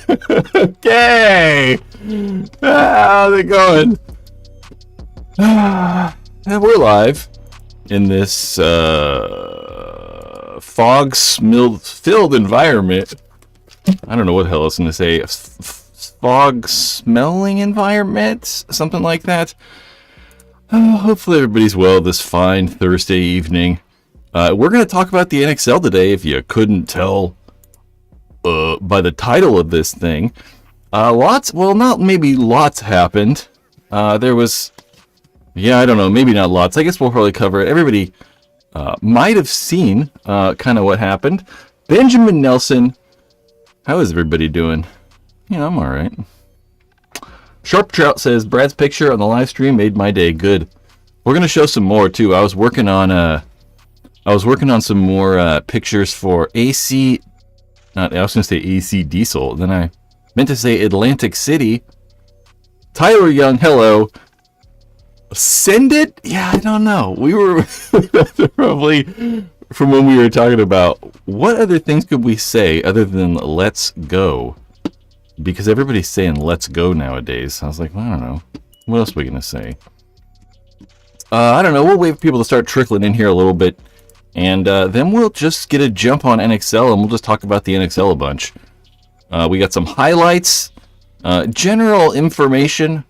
Okay. How's it going? And we're live in this fog-filled environment. I don't know what the hell I was going to say. Fog-smelling environment? Something like that. Hopefully everybody's well this fine Thursday evening. We're going to talk about the NXL today, if you couldn't tell by the title of this thing. Lots happened. There was, I don't know, maybe not lots. I guess we'll probably cover it. Everybody might have seen kind of what happened. Benjamin Nelson, how is everybody doing? I'm all right. Sharp Trout says, Brad's picture on the live stream made my day. Good. We're going to show some more, too. I was working on some more pictures for AC. I was going to say AC Diesel. Then I meant to say Atlantic City. Tyler Young, hello. Send it? Yeah, I don't know. We were probably from when we were talking about what other things could we say other than let's go. Because everybody's saying let's go nowadays. I was like, well, I don't know. What else are we going to say? I don't know. We'll wait for people to start trickling in here a little bit. And then we'll just get a jump on NXL and we'll just talk about the NXL a bunch. We got some highlights, general information,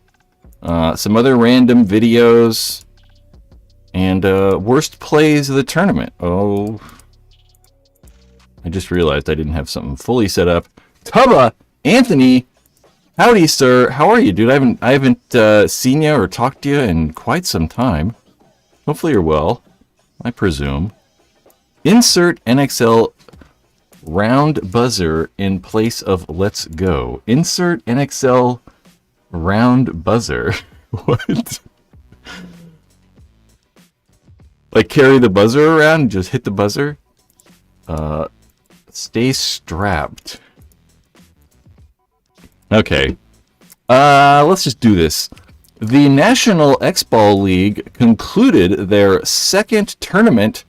some other random videos, and worst plays of the tournament. Oh, I just realized I didn't have something fully set up. Tubba! Anthony, howdy, sir. How are you, dude? I haven't seen you or talked to you in quite some time. Hopefully you're well, I presume. Insert NXL round buzzer in place of let's go. Insert NXL round buzzer. What? Like carry the buzzer around and just hit the buzzer? Stay strapped. Okay, let's just do this. The National X-Ball League concluded their second tournament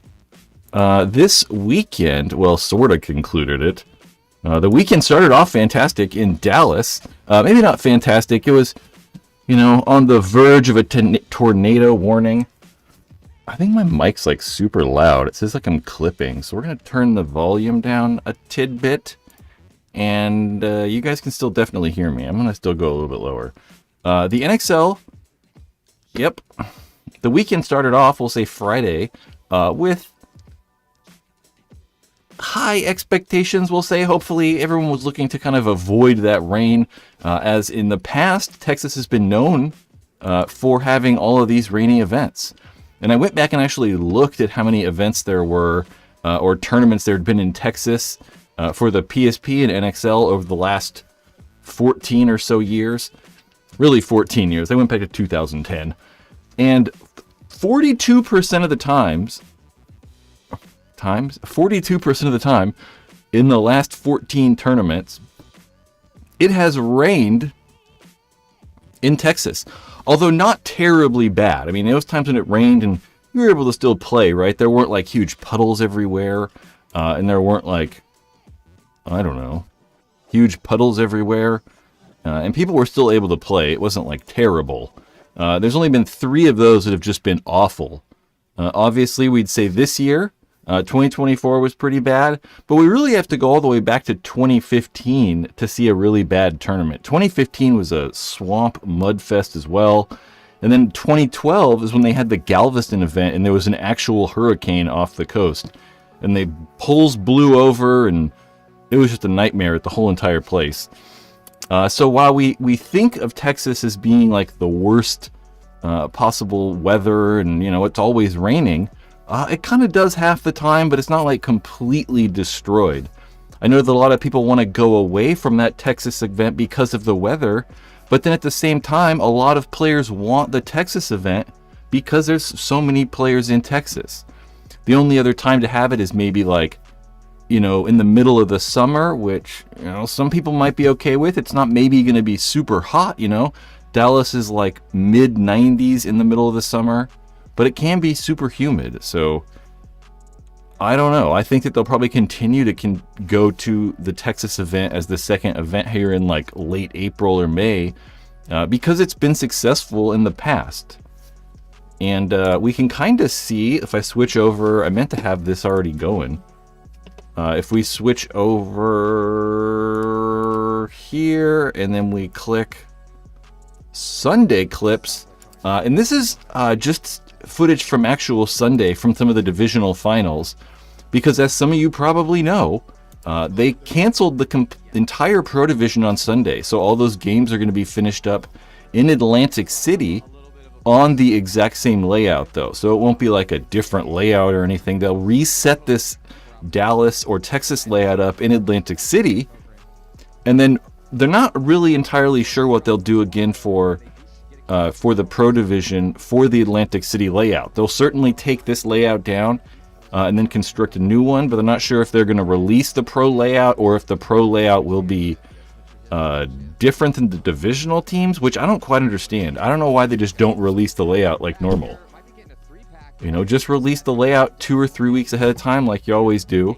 this weekend. Well, sort of concluded it. The weekend started off fantastic in Dallas. Maybe not fantastic. It was, on the verge of a tornado warning. I think my mic's like super loud. It says like I'm clipping. So we're going to turn the volume down a tidbit. And you guys can still definitely hear me. I'm going to still go a little bit lower. The NXL, yep. The weekend started off, we'll say Friday, with high expectations, we'll say. Hopefully everyone was looking to kind of avoid that rain. As in the past, Texas has been known for having all of these rainy events. And I went back and actually looked at how many events there were, or tournaments there had been in Texas, for the PSP and NXL over the last 14 or so years. Really 14 years. I went back to 2010. And 42% of the time in the last 14 tournaments, it has rained in Texas. Although not terribly bad. I mean, there was times when it rained and you were able to still play, right? There weren't like huge puddles everywhere. And there weren't like, I don't know, huge puddles everywhere. And people were still able to play. It wasn't like terrible. There's only been 3 of those that have just been awful. Obviously, we'd say this year, 2024 was pretty bad. But we really have to go all the way back to 2015 to see a really bad tournament. 2015 was a swamp mudfest as well. And then 2012 is when they had the Galveston event and there was an actual hurricane off the coast. And the poles blew over and it was just a nightmare at the whole entire place. So while we think of Texas as being like the worst possible weather and, it's always raining, it kind of does half the time, but it's not like completely destroyed. I know that a lot of people want to go away from that Texas event because of the weather, but then at the same time, a lot of players want the Texas event because there's so many players in Texas. The only other time to have it is maybe like, in the middle of the summer, which, some people might be okay with. It's not maybe going to be super hot, Dallas is like mid 90s in the middle of the summer, but it can be super humid. So I don't know. I think that they'll probably continue to go to the Texas event as the second event here in like late April or May because it's been successful in the past. And we can kind of see if I switch over. I meant to have this already going. If we switch over here and then we click Sunday clips, and this is just footage from actual Sunday from some of the divisional finals, because as some of you probably know, they canceled the entire Pro Division on Sunday. So all those games are going to be finished up in Atlantic City on the exact same layout though. So it won't be like a different layout or anything. They'll reset this Dallas or Texas layout up in Atlantic City, and then they're not really entirely sure what they'll do again for the Pro Division for the Atlantic City layout. They'll certainly take this layout down and then construct a new one, but I'm not sure if they're going to release the Pro layout or if the Pro layout will be different than the divisional teams, which I don't quite understand. I don't know why they just don't release the layout like normal. You know, just release the layout 2 or 3 weeks ahead of time like you always do.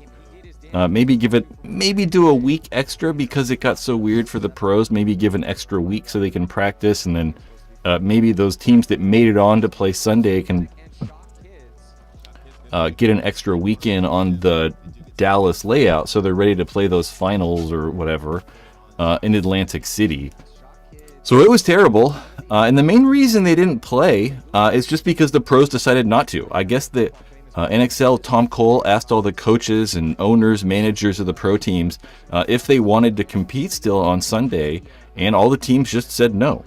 Maybe do a week extra because it got so weird for the pros. Maybe give an extra week so they can practice, and then maybe those teams that made it on to play Sunday can get an extra weekend on the Dallas layout so they're ready to play those finals or whatever in Atlantic City. So it was terrible, and the main reason they didn't play is just because the pros decided not to. I guess that NXL Tom Cole asked all the coaches and owners, managers of the pro teams if they wanted to compete still on Sunday, and all the teams just said no.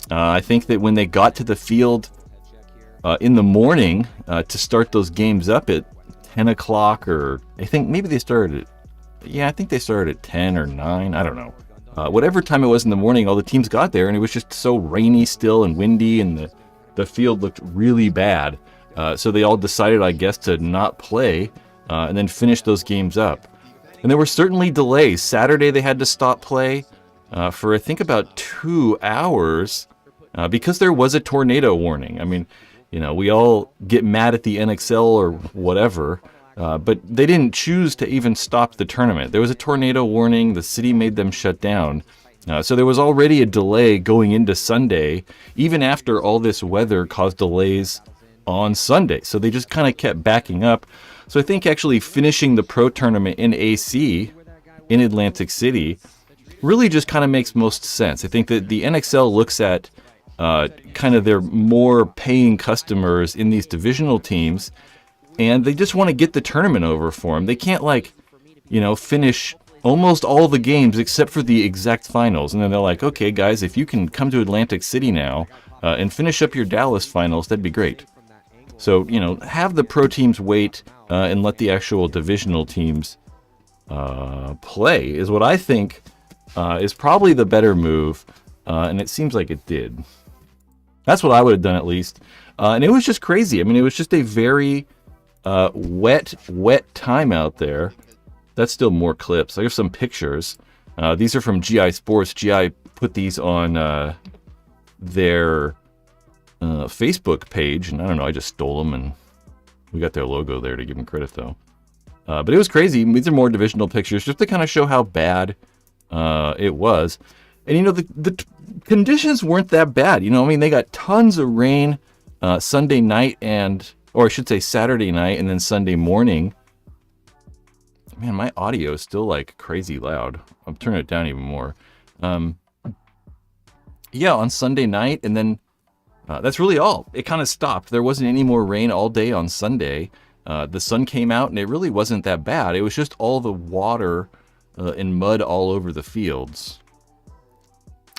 I think that when they got to the field in the morning to start those games up at 10 o'clock, or I think maybe they started I think they started at 10 or 9, I don't know. Whatever time it was in the morning, all the teams got there, and it was just so rainy still and windy, and the field looked really bad. So they all decided, I guess, to not play and then finish those games up. And there were certainly delays. Saturday they had to stop play for I think about 2 hours because there was a tornado warning. I mean, you know, we all get mad at the NXL or whatever, but they didn't choose to even stop the tournament. There was a tornado warning. The city made them shut down. So there was already a delay going into Sunday, even after all this weather caused delays on Sunday. So they just kind of kept backing up. So I think actually finishing the pro tournament in AC in Atlantic City really just kind of makes most sense. I think that the NXL looks at kind of their more paying customers in these divisional teams, and they just want to get the tournament over for them. They can't, like, you know, finish almost all the games except for the exact finals. And then they're like, okay, guys, if you can come to Atlantic City now and finish up your Dallas finals, that'd be great. So, you know, have the pro teams wait and let the actual divisional teams play is what I think is probably the better move. And it seems like it did. That's what I would have done, at least. And it was just crazy. I mean, it was just a very wet time out there. That's still more clips. I have some pictures. These are from GI Sports. GI put these on their Facebook page, and I don't know, I just stole them, and we got their logo there to give them credit, though. But it was crazy. These are more divisional pictures, just to kind of show how bad it was. And, you know, the conditions weren't that bad. You know, I mean, they got tons of rain Sunday night or I should say Saturday night, and then Sunday morning. Man, my audio is still, like, crazy loud. I'm turning it down even more. Yeah, on Sunday night, and then that's really all. It kind of stopped. There wasn't any more rain all day on Sunday. The sun came out, and it really wasn't that bad. It was just all the water and mud all over the fields.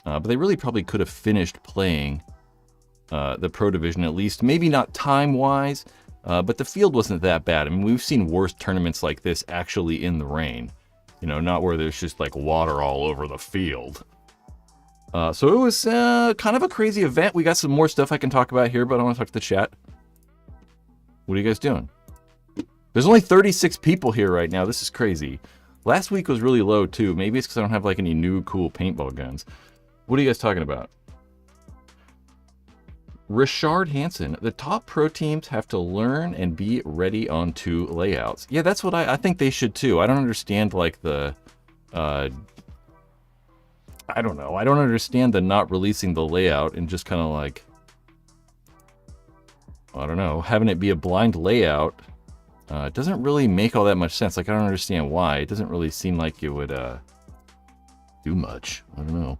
But they really probably could have finished playing the Pro Division, at least. Maybe not time-wise, but the field wasn't that bad. I mean, we've seen worse tournaments like this actually in the rain. You know, not where there's just, like, water all over the field. So it was kind of a crazy event. We got some more stuff I can talk about here, but I want to talk to the chat. What are you guys doing? There's only 36 people here right now. This is crazy. Last week was really low, too. Maybe it's because I don't have, like, any new cool paintball guns. What are you guys talking about? Richard Hansen, the top pro teams have to learn and be ready on 2 layouts. Yeah, that's what I think they should too. I don't understand like the, I don't know. I don't understand the not releasing the layout and just kind of like, I don't know, having it be a blind layout. It doesn't really make all that much sense. Like, I don't understand why. It doesn't really seem like it would do much. I don't know.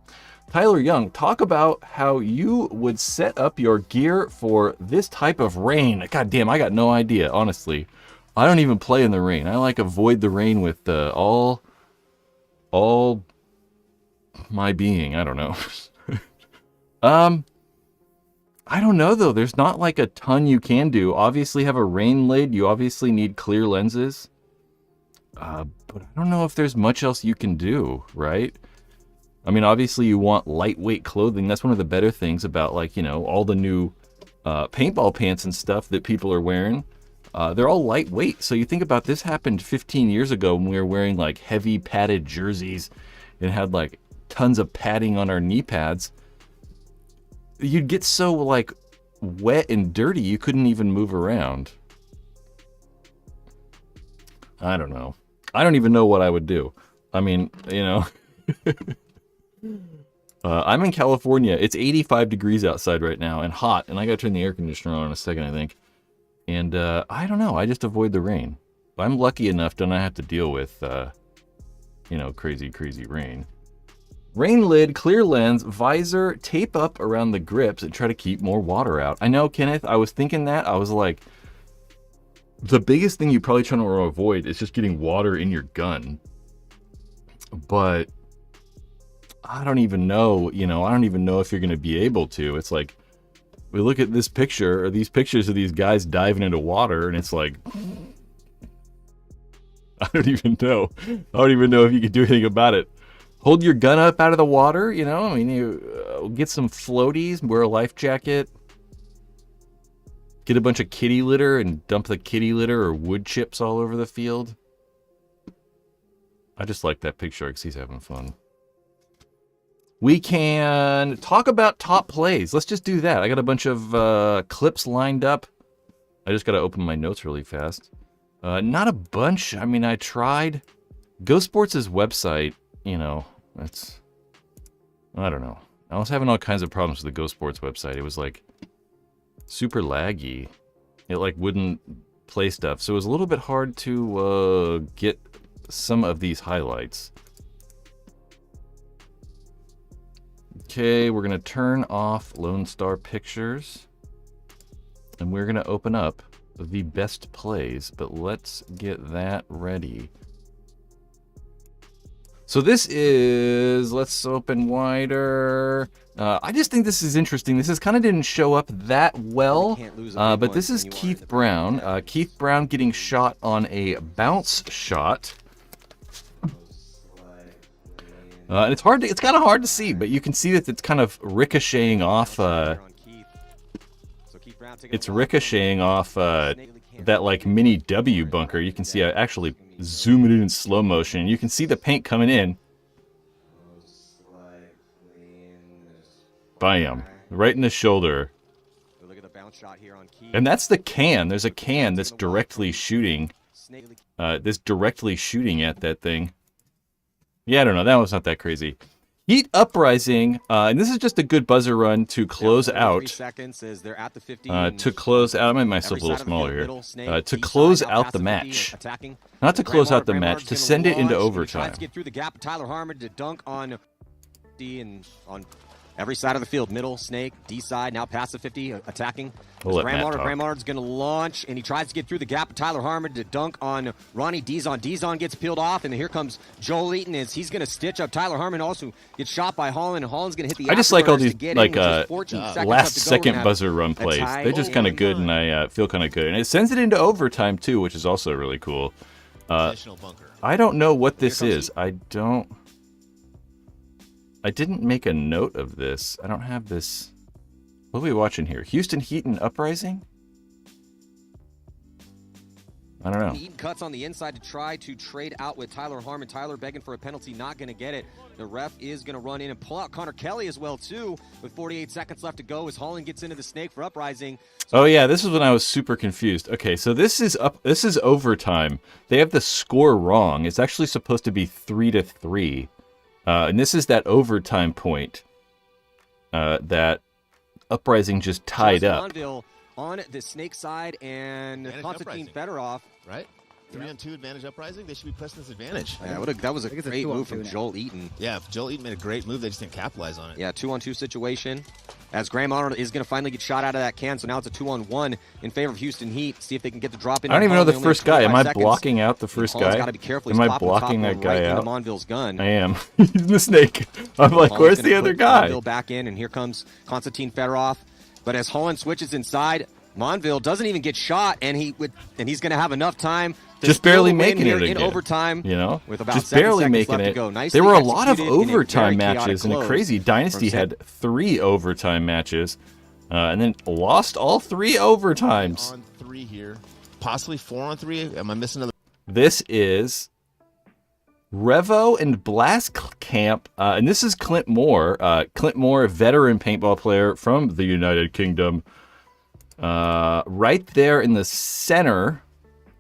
Tyler Young, talk about how you would set up your gear for this type of rain. God damn, I got no idea, honestly. I don't even play in the rain. I like avoid the rain with all my being. I don't know. I don't know though. There's not like a ton you can do. Obviously have a rain lid. You obviously need clear lenses. But I don't know if there's much else you can do, right? I mean, obviously you want lightweight clothing. That's one of the better things about, like, you know, all the new paintball pants and stuff that people are wearing. They're all lightweight. So you think about this happened 15 years ago when we were wearing like heavy padded jerseys and had like tons of padding on our knee pads. You'd get so like wet and dirty you couldn't even move around. I don't know. I don't even know what I would do. I mean, you know, I'm in California. It's 85 degrees outside right now and hot, and I gotta turn the air conditioner on in a second, I think. And I don't know. I just avoid the rain. I'm lucky enough to not have to deal with, you know, crazy rain. Rain lid, clear lens, visor, tape up around the grips and try to keep more water out. I know, Kenneth, I was thinking that. I was like, the biggest thing you probably trying to avoid is just getting water in your gun. But I don't even know, you know, I don't even know if you're going to be able to. It's like, we look at this picture, or these pictures of these guys diving into water, and it's like, I don't even know. I don't even know if you could do anything about it. Hold your gun up out of the water, you know? I mean, you get some floaties, wear a life jacket, get a bunch of kitty litter and dump the kitty litter or wood chips all over the field. I just like that picture because he's having fun. We can talk about top plays. Let's just do that. I got a bunch of clips lined up. I just got to open my notes really fast. Not a bunch. I mean, I tried. Go Sports' website, you know, that's, I don't know. I was having all kinds of problems with the Go Sports website. It was like super laggy. It like wouldn't play stuff. So it was a little bit hard to get some of these highlights. Okay, we're going to turn off Lone Star Pictures. And we're going to open up the best plays. But let's get that ready. So this is, let's open wider. I just think this is interesting. This is kind of didn't show up that well, but this is Keith Brown. Keith Brown getting shot on a bounce shot. And it's hard to, it's kind of hard to see, but you can see that it's kind of ricocheting off. It's ricocheting off that like mini W bunker. You can see I actually zoom it in slow motion. You can see the paint coming in. Bam. Right in the shoulder. And that's the can. There's a can that's directly shooting. That's directly shooting at that thing. Yeah, I don't know. That was not that crazy. Heat Uprising, and this is just a good buzzer run to close out. To close out, I made myself a little smaller here. To close out the match. Not to close out the match, to send it into overtime. Get through the gap. Tyler Harmon to dunk on D and on every side of the field. Middle, Snake, D side, now past the 50, attacking. Grandmother's going to launch, and he tries to get through the gap. Tyler Harmon to dunk on Ronnie Dizon. Dizon gets peeled off, and here comes Joel Eaton as he's going to stitch up. Tyler Harmon also gets shot by Holland, and Holland's going to hit the I just like all these like last second buzzer run plays. They're just kind of good, and I feel kind of good. And it sends it into overtime, too, which is also really cool. I don't know what this is. I didn't make a note of this. I don't have this. What are we watching here? Houston Heat and Uprising? I don't know. Eaton cuts on the inside to try to trade out with Tyler Harmon. Tyler begging for a penalty, not going to get it. The ref is going to run in and pull out Connor Kelly as well, too, with 48 seconds left to go as Holland gets into the snake for Uprising. Oh yeah, this is when I was super confused. Okay, so this is overtime. They have the score wrong. It's actually supposed to be 3-3. And this is that overtime point that Uprising just tied up. On the snake side, and Constantine Fedorov. Right? 3-on-2 advantage Uprising. They should be pressing this advantage. Yeah, that was a great move from Joel Eaton. Yeah, Joel Eaton made a great move. They just didn't capitalize on it. Yeah, 2-on-2 situation. As Graham Arnold is going to finally get shot out of that can, so now it's a 2-on-1 in favor of Houston Heat. See if they can get the drop in. I don't even know the first guy. Am I blocking out the first guy? Got to be careful. Am I blocking that guy out? Monville's gun. I am. He's in the snake. I'm like, where's the other guy? Monville back in, and here comes Constantine Fedorov. But as Holland switches inside, Monville doesn't even get shot, and he's going to have enough time to just barely making it in overtime. You know, with about just barely making it. There were a lot of overtime matches in a crazy dynasty. Had 3 overtime matches, and then lost all 3 overtimes. On 3 here, possibly 4-on-3. Am I missing another? This is Revo and Blast Camp, and this is Clint Moore. Clint Moore, a veteran paintball player from the United Kingdom. Right there in the center,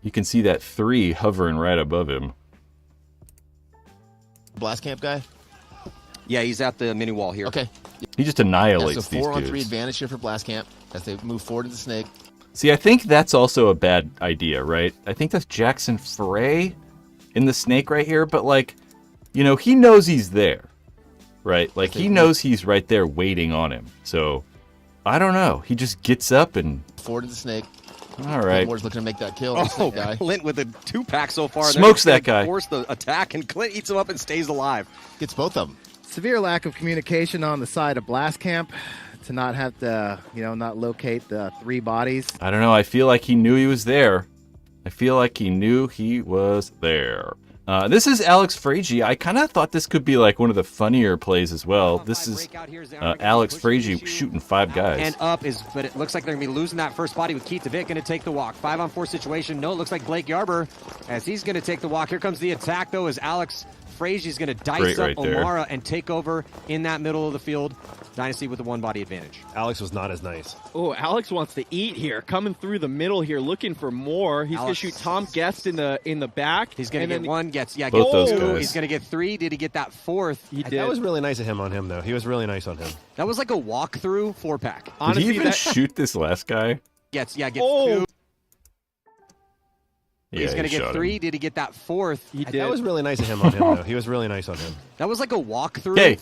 you can see that 3 hovering right above him. Blast Camp guy? Yeah, he's at the mini wall here. Okay. He just annihilates so these 4-on-3 dudes. advantage here for Blast Camp as they move forward into the snake. See, I think that's also a bad idea, right? I think that's Jackson Frey in the snake right here, but like, you know, he knows he's there, right? Like, he knows he's right there waiting on him. So, I don't know. He just gets up and forward to the snake. All right. Moore's looking to make that kill. Oh, guy. Clint with a 2-pack so far. Smokes that guy. Force the attack, and Clint eats him up and stays alive. Gets both of them. Severe lack of communication on the side of Blast Camp to not have to, not locate the 3 bodies. I don't know. I feel like he knew he was there. I feel like he knew he was there. This is Alex Fragi. I kind of thought this could be like one of the funnier plays as well. This is Alex Fragi shooting 5 guys. And but it looks like they're going to be losing that first body with Keith DeVitt going to take the walk. 5-on-4 situation. No, it looks like Blake Yarber as he's going to take the walk. Here comes the attack, though, as Alex Frazi's going to dice up O'Mara and take over in that middle of the field. Dynasty with a 1-body advantage. Alex was not as nice. Oh, Alex wants to eat here. Coming through the middle here, looking for more. He's going to shoot Tom Guest in the back. He's going to get 1. Both those guys. He's going to get 3. Did he get that 4th? He did. That was really nice of him on him, though. He was really nice on him. That was like a walkthrough 4-pack. Did he even shoot this last guy? Gets 2. Yeah, He's going to get 3. Did he get that 4th? He did. That was really nice of him on him, though. He was really nice on him. That was like a walkthrough. Okay.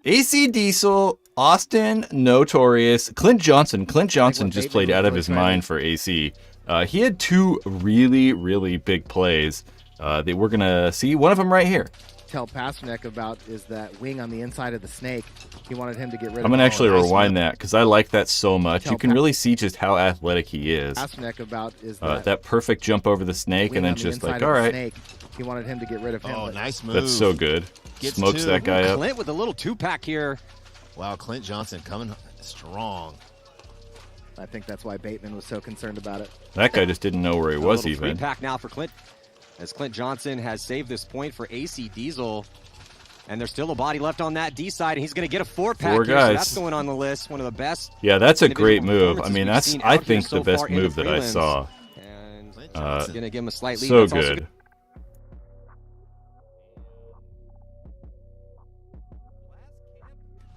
AC Diesel, Austin Notorious, Clint Johnson. Clint Johnson just played out of his mind for AC. He had 2 really, really big plays that we're going to see. One of them right here. Tell Pasternak about is that wing on the inside of the snake. He wanted him to get rid of. I'm going to actually rewind that because I like that so much. You can really see just how athletic he is. Pasternak about is that perfect jump over the snake and then just like, all right. Snake. He wanted him to get rid of him. Oh, nice move. That's so good. Smokes that guy up. Clint with a little 2-pack here. Wow, Clint Johnson coming strong. I think that's why Bateman was so concerned about it. That guy just didn't know where he was even. 3-pack now for Clint, as Clint Johnson has saved this point for AC Diesel. And there's still a body left on that D side, and he's going to get a 4-pack 4 here, guys. so that's going on the list. One of the best. Yeah, that's a great move. I mean, that's I think the best move that I saw. And going to give him a slight lead. So That's also good.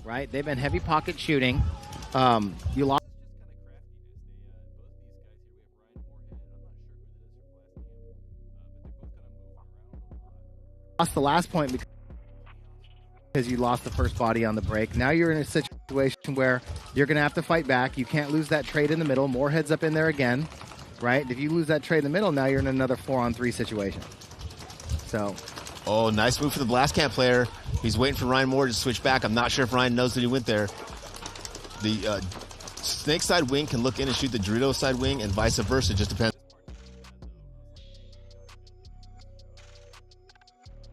Right? They've been heavy pocket shooting. You lost the last point because you lost the first body on the break. Now you're in a situation where you're going to have to fight back. You can't lose that trade in the middle. More heads up in there again, right? If you lose that trade in the middle, now you're in another 4-on-3 situation. So, oh, nice move for the Blast Camp player. He's waiting for Ryan Moore to switch back. I'm not sure if Ryan knows that he went there. The snake side wing can look in and shoot the Dorito side wing, and vice versa. It just depends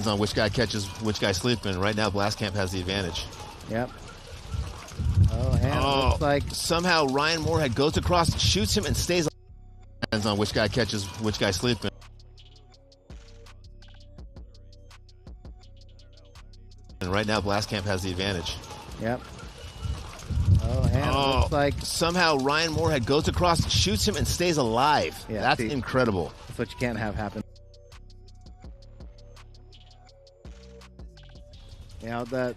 on which guy catches which guy sleeping. Right now, Blast Camp has the advantage. Yep. Oh, and it looks like somehow Ryan Moorhead goes across, shoots him, and stays. Depends on which guy catches which guy sleeping. Right now, Blast Camp has the advantage. Yep. Oh, and it looks like somehow Ryan Moorhead goes across, shoots him, and stays alive. Yeah, that's see, incredible. that's what you can't have happen. You know, the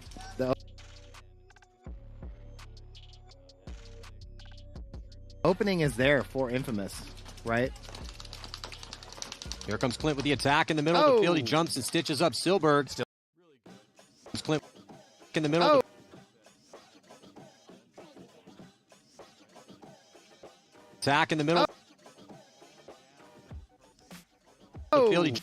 opening is there for Infamous, right? Here comes Clint with the attack in the middle of the field. He jumps and stitches up Silberg. Still Clint in the middle. Of the attack in the middle. The field. He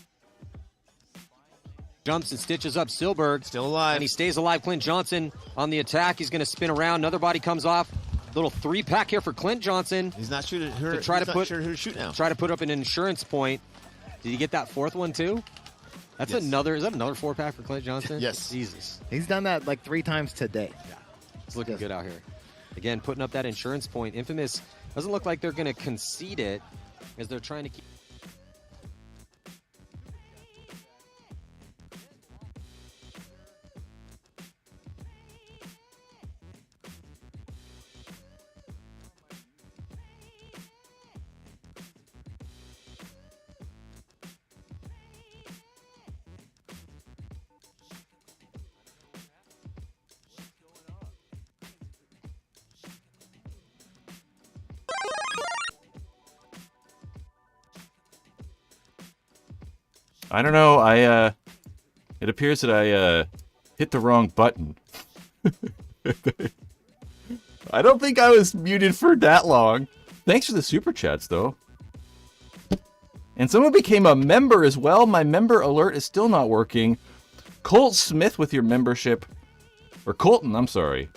jumps and stitches up Silberg. Still alive. And he stays alive. Clint Johnson on the attack. He's going to spin around. Another body comes off. Little 3-pack here for Clint Johnson. He's not shooting her. To try he's to not put sure who to shoot now. Try to put up an insurance point. Did he get that fourth one too? That's another. Is that another 4-pack for Clint Johnson? Yes. Jesus. He's done that like 3 times today. Yeah. It's looking good out here. Again, putting up that insurance point. Infamous doesn't look like they're going to concede it as they're trying to keep. I don't know. It appears that I hit the wrong button. I don't think I was muted for that long. Thanks for the super chats, though. And someone became a member as well. My member alert is still not working. Colt Smith with your membership. Or Colton, I'm sorry.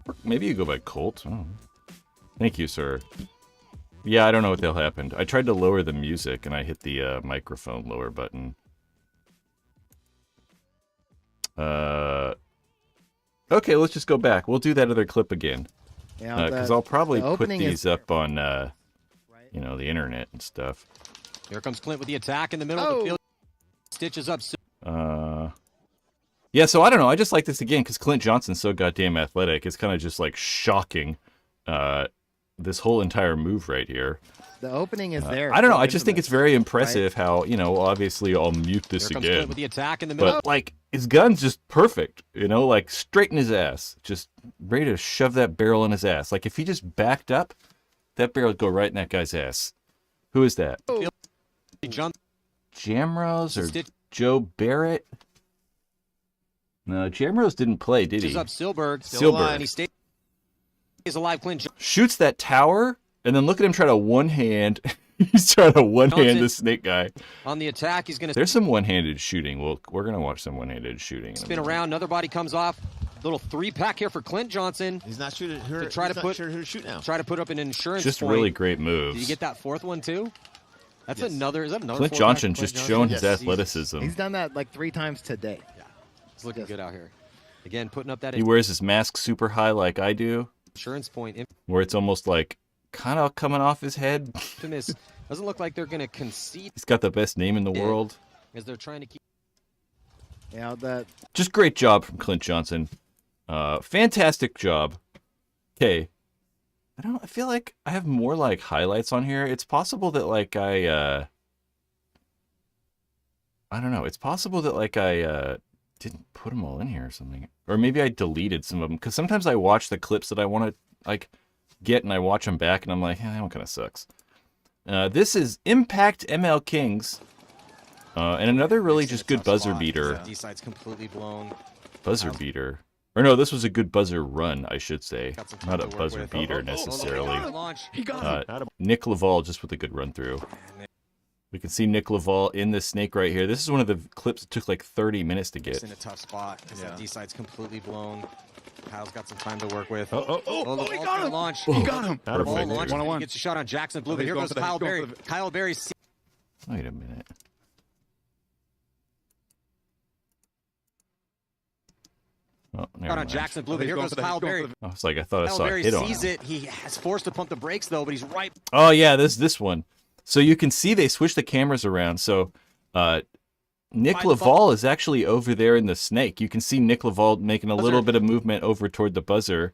Or maybe you go by Colt. Oh. Thank you, sir. Yeah, I don't know what the hell happened. I tried to lower the music, and I hit the microphone lower button. Okay, let's just go back. We'll do that other clip again. Yeah, because I'll probably put these is up on, you know, the internet and stuff. Here comes Clint with the attack in the middle of the field. Stitches up. Yeah, so I don't know. I just like this again because Clint Johnson's so goddamn athletic. It's kind of just like shocking. This whole entire move right here. The opening is there. I don't know. I just think it's very impressive how, you know, obviously I'll mute this Here comes again. Clint with the attack in the middle. But, like, his gun's just perfect, you know, like straight in his ass. Just ready to shove that barrel in his ass. Like, if he just backed up, that barrel would go right in that guy's ass. Who is that? He jumped. Jamrose or Joe Barrett? No, Jamrose didn't play, did he? Up Silberg. Silberg. And he stays alive. Clint shoots that tower, and then look at him try to one-hand. He's trying to one-hand the snake guy. On the attack, he's going to... There's some one-handed shooting. We're going to watch some one-handed shooting. Spin around. Another body comes off. Little 3-pack here for Clint Johnson. He's not shooting her. To try to put, sure who to shoot now. Try to put up an insurance just point. Really great moves. Did you get that fourth one, too? That's another... Is that another Clint Johnson just showing his athleticism. He's done that like 3 times today. Yeah. It's looking good out here. Again, putting up that... He wears his mask super high like I do. Insurance point. Where it's almost like kind of coming off his head. Infamous doesn't look like they're going to concede. He's got the best name in the world. As they're trying to keep... Yeah, that... Just great job from Clint Johnson. Fantastic job. Okay. I feel like I have more like highlights on here. It's possible that like I don't know. It's possible that like I didn't put them all in here or something. Or maybe I deleted some of them. Because sometimes I watch the clips that I want to like get and I watch them back and I'm like, that one kind of sucks. This is Impact ML Kings. And another really just good buzzer beater. D-side's completely blown. Buzzer beater. Or no, this was a good buzzer run, I should say. Not a buzzer beater necessarily. Nick Laval just with a good run through. We can see Nick Laval in the snake right here. This is one of the clips that took like 30 minutes to get. Just in a tough spot because that D-side's completely blown. Kyle's got some time to work with. He got him! Launch. He got him! Perfect. Launch. One-on-one. Gets a shot on Jackson Blue. Here goes Kyle Berry. Kyle Berry. Wait a minute. Oh, never mind. Jackson Blue. Here goes Kyle Berry. I was like, I thought I saw a hit on him. Sees it. He has forced to pump the brakes though, but he's right. Oh yeah, this one. So you can see they switch the cameras around. So Nick Laval is actually over there in the snake. You can see Nick Laval making a little bit of movement over toward the buzzer.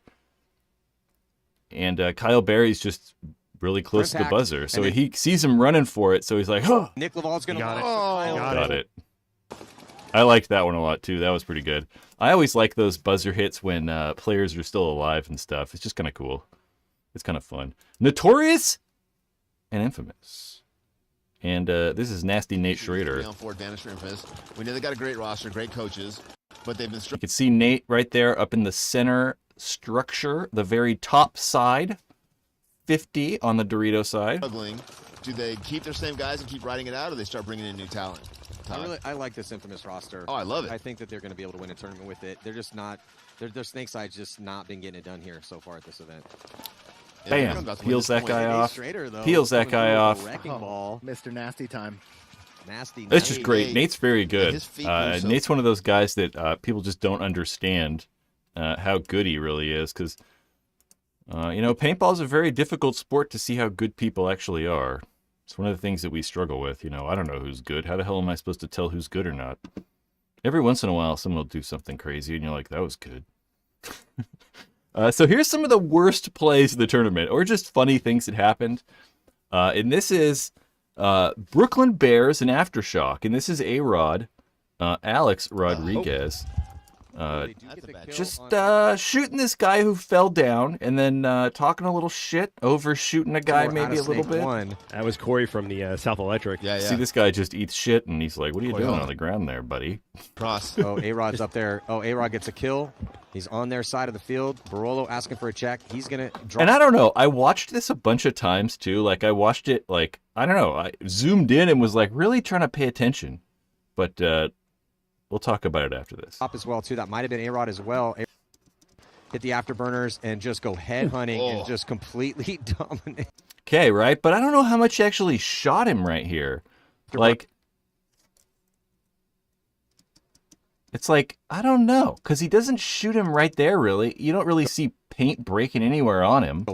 And Kyle Berry's just really close to the buzzer. So he sees him running for it, so he's like, oh! Nick Laval's going to Got it. I liked that one a lot, too. That was pretty good. I always like those buzzer hits when players are still alive and stuff. It's just kind of cool. It's kind of fun. Notorious and Infamous. And this is Nasty Nate Schrader. We know they got a great roster, great coaches, but they've been. You can see Nate right there up in the center structure, the very top side. 50 on the Dorito side. Struggling. Do they keep their same guys and keep riding it out, or they start bringing in new talent? I like this Infamous roster. Oh, I love it. I think that they're going to be able to win a tournament with it. They're just not. Their snake side's just not been getting it done here so far at this event. Bam! Peels that guy off. Peels that guy off. Mr. Nasty time. Nasty. It's just great. Nate's very good. Nate's one of those guys that people just don't understand how good he really is, because paintball is a very difficult sport to see how good people actually are. It's one of the things that we struggle with. I don't know who's good. How the hell am I supposed to tell who's good or not? Every once in a while, someone will do something crazy, and you're like, that was good. So here's some of the worst plays of the tournament, or just funny things that happened. And this is Brooklyn Bears and Aftershock, and this is A-Rod, Alex Rodriguez. Just shooting this guy who fell down, and then talking a little shit, overshooting a guy maybe a little bit. That was Corey from the South Electric. Yeah. See, this guy just eats shit, and he's like, what are you doing on the ground there, buddy? Cross. Oh, A-Rod's up there. Oh, A-Rod gets a kill. He's on their side of the field. Barolo asking for a check. He's going to drop. And I don't know. I watched this a bunch of times, too. Like, I watched it, like, I don't know. I zoomed in and was, like, really trying to pay attention. But we'll talk about it after this. Up as well, too. That might have been A-Rod as well. Hit the afterburners and just go head hunting and just completely dominate. Okay, right? But I don't know how much he actually shot him right here. Like, it's like, I don't know. Because he doesn't shoot him right there, really. You don't really see paint breaking anywhere on him.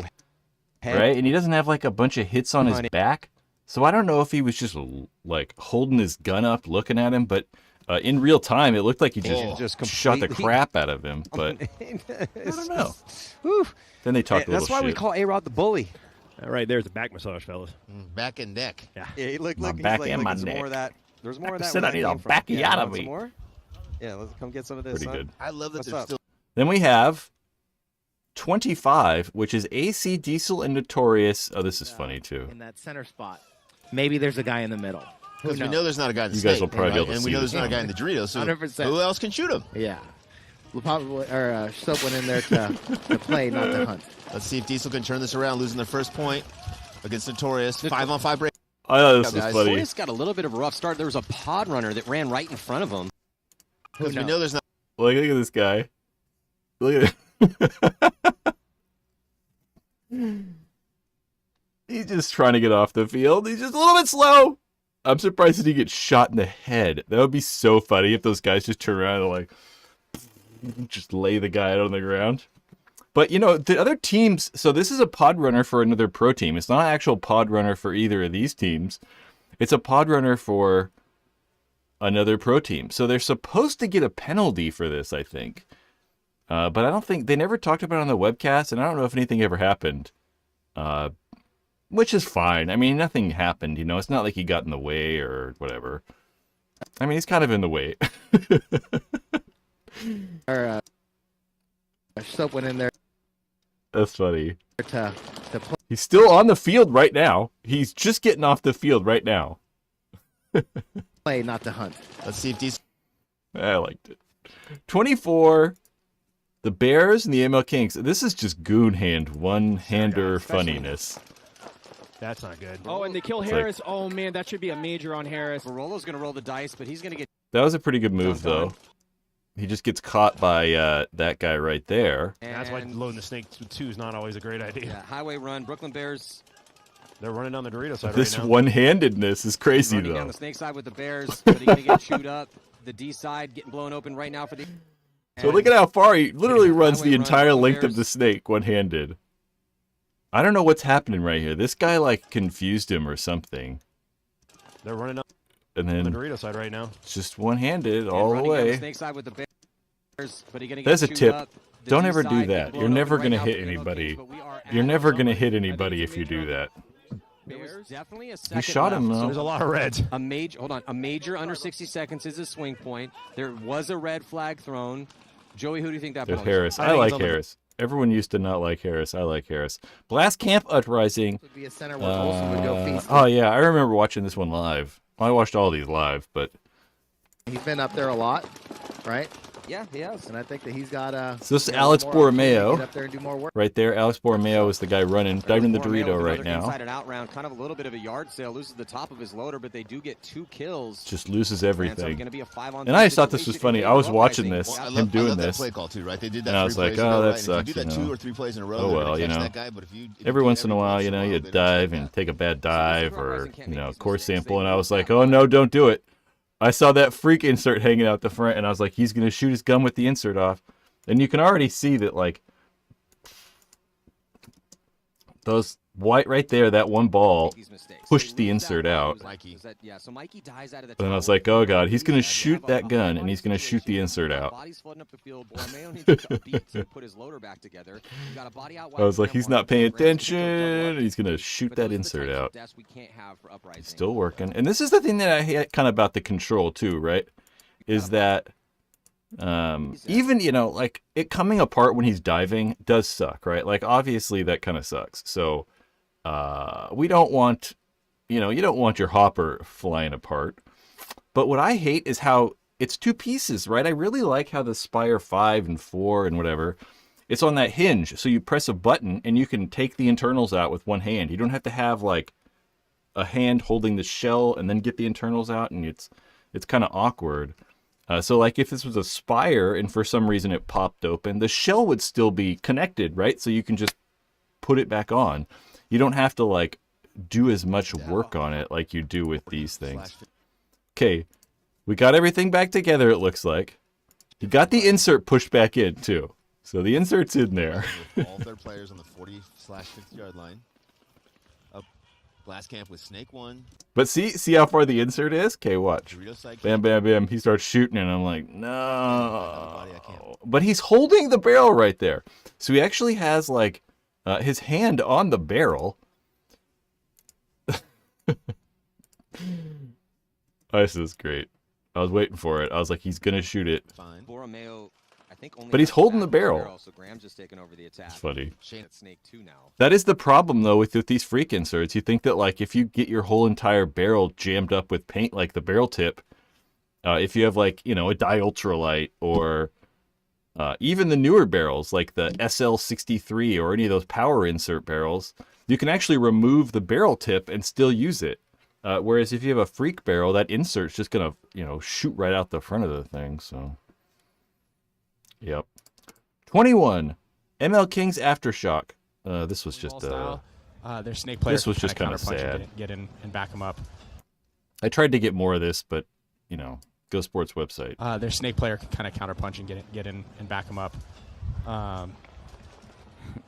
Right? And he doesn't have, like, a bunch of hits on his back. So I don't know if he was just, like, holding his gun up, looking at him. But in real time, it looked like he just shot the crap out of him. But I don't know. Then they talked a little shit. That's why we call A-Rod the bully. All right, there's a back massage, fellas. Back and neck. Yeah, look. My back and my neck. More of that. There's more of that. Said I need a backy out of me. More? Yeah, let's come get some of this. Pretty good. I love that they're still. Then we have 25, which is AC Diesel and Notorious. Oh, this is funny, too. In that center spot. Maybe there's a guy in the middle. Because we know there's not a guy in the You guys will snake, probably be able to and see we know this there's not a one. guy in the Dorito, so 100%. who else can shoot him? Yeah. Soap went in there to play, not to hunt. Let's see if Diesel can turn this around, losing their first point against Notorious. 5-on-5 break. I thought this was funny. Notorious got a little bit of a rough start. There was a pod runner that ran right in front of him. Because we know there's not. Look at this guy. Look at it. He's just trying to get off the field. He's just a little bit slow. I'm surprised that he gets shot in the head. That would be so funny if those guys just turn around and like just lay the guy out on the ground. But the other teams, so this is a pod runner for another pro team. It's not an actual pod runner for either of these teams. It's a pod runner for another pro team. So they're supposed to get a penalty for this, I think. But I don't think, they never talked about it on the webcast, and I don't know if anything ever happened. Which is fine. I mean, nothing happened, It's not like he got in the way or whatever. I mean, he's kind of in the way. Soap went in there. That's funny. To He's still on the field right now. He's just getting off the field right now. play, not to hunt. Let's see if Diesel. I liked it. 24. The Bears and the ML Kings. This is just goon hand, one-hander funniness. That's not good. Oh, and they kill Harris. Oh, man, that should be a major on Harris. Barolo's going to roll the dice, but he's going to get... That was a pretty good move, though. He just gets caught by that guy right there. And that's why loading the snake with 2 is not always a great idea. Yeah, highway run. Brooklyn Bears. They're running down the Dorito side This right now. one-handedness is crazy, Running though. down the snake side with the Bears, but he's going to get chewed up. The D side getting blown open right now for the... So look at how far he literally runs the Highway entire run, length of Bears. the snake one-handed. I don't know what's happening right here. This guy, like, confused him or something. They're running up. and On the then Dorito side right now. just one-handed And all the running down way. snake side with the Bears, but he gonna get That's a chewed tip. up. The Don't D ever side do getting that. blown You're open never right going to now hit for the Minnow anybody. Kings, but we are You're at never our going to number. hit I think anybody it's if you do that. There was definitely a You second shot him, left. though. There's a lot of reds. A major under 60 seconds is a swing point. There was a red flag thrown. Joey, who do you think that There's belongs to? Harris. I I think like it's on the- Harris. Everyone used to not like Harris. I like Harris. Blast Camp Uprising. Would be a center where Olsen would go feast. Oh, yeah. I remember watching this one live. I watched all these live, but He's been up there a lot, right? Yeah, he has. And I think that he's got So this is got a Alex little more opportunity to Borromeo. get up there and do more work. right there, Alex Borromeo is the guy running, diving the Borromeo Dorito with right another now. Inside and out round, kind of a little bit of a yard sale. Loses the top of his loader, but they do get 2 kills. Just loses And so everything. gonna be a 5-on-3 And I just thought this was situation. funny. If I was they watching uprising, this, well, him doing I love this. that play call too, right? They did that And I was 3 like, plays in a oh, row, that right? And sucks, if you do that you know. 2 or 3 plays in a row, Oh, they're gonna well, you catch know. that guy, but if you Every do once in a every while, once you in a know, while, you they don't dive check and that. take a bad So dive Mr. or, Uprising can't you make know, these course mistakes. sample. They And I move was like, that oh, way. no, don't do it. I saw that freak insert hanging out the front, and I was like, he's going to shoot his gun with the insert off. And you can already see that, like, those white right there, that one ball These mistakes. pushed They the lose that insert ball. out. Was that- Mikey. was that- yeah, so Mikey dies out of the And I was tower. like, oh, God, he's going to They shoot have that a gun, high and he's going to shoot the situation. insert out. Bodies floating up the field. Borromeo needs a beat to put his loader back together. You got a body out I was like, wide. he's not paying attention, and he's going to shoot that insert out. We can't have for Uprising. Still working. And this is the thing that I hate kind of about the control, too, right? Is that even, you know, like, it coming apart when he's diving does suck, right? Like, obviously, that kind of sucks. So, we don't want, you know, you don't want your hopper flying apart. But what I hate is how it's 2 pieces, right? I really like how the Spire 5 and 4 and whatever, it's on that hinge. So you press a button and you can take the internals out with one hand. You don't have to have like a hand holding the shell and then get the internals out, and it's kind of awkward. So like if this was a Spire and for some reason it popped open, the shell would still be connected, right? So you can just put it back on. You don't have to like do as much work on it like you do with these things. Okay, we got everything back together, it looks like. You got the insert pushed back in too. So the insert's in there. With all of their players on the 40/50-yard line. Up Blast Camp with Snake 1. But see how far the insert is? Okay, watch. Dorito side Bam, camp. bam, bam. He starts shooting, and I'm like, Body, no. I can't. But he's holding the barrel right there. So he actually has, like, his hand on the barrel. This is great. I was waiting for it. I was like, he's going to shoot it. Fine. Borromeo, I think only But he's has holding the back barrel. So Graham's just taking over the attack. It's funny. Shane. At Snake 2 now. That is the problem, though, with these freak inserts. You think that, like, if you get your whole entire barrel jammed up with paint, like the barrel tip, if you have, like, you know, a diultralight or even the newer barrels, like the SL63 or any of those power insert barrels, you can actually remove the barrel tip and still use it. Whereas if you have a freak barrel, that insert's just going to, you know, shoot right out the front of the thing. So, yep. 21. ML King's Aftershock. This was just their snake player. this was just kind kinda of sad. Get in and back them up. I tried to get more of this, but, you know, Go Sports website. Their snake player can kind of counterpunch and get in and back them up.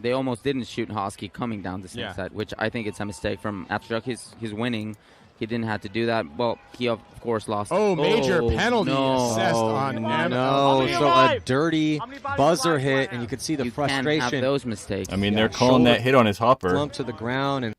They almost didn't shoot Hosky coming down the snake side, which I think it's a mistake from Aftershock. He's winning. He didn't have to do that. Well, he of course lost. Major penalty assessed on ML. No, so a dirty buzzer hit, and you could see the You can't have frustration. those mistakes. I mean, they're calling that hit on his hopper. Slump to the ground, and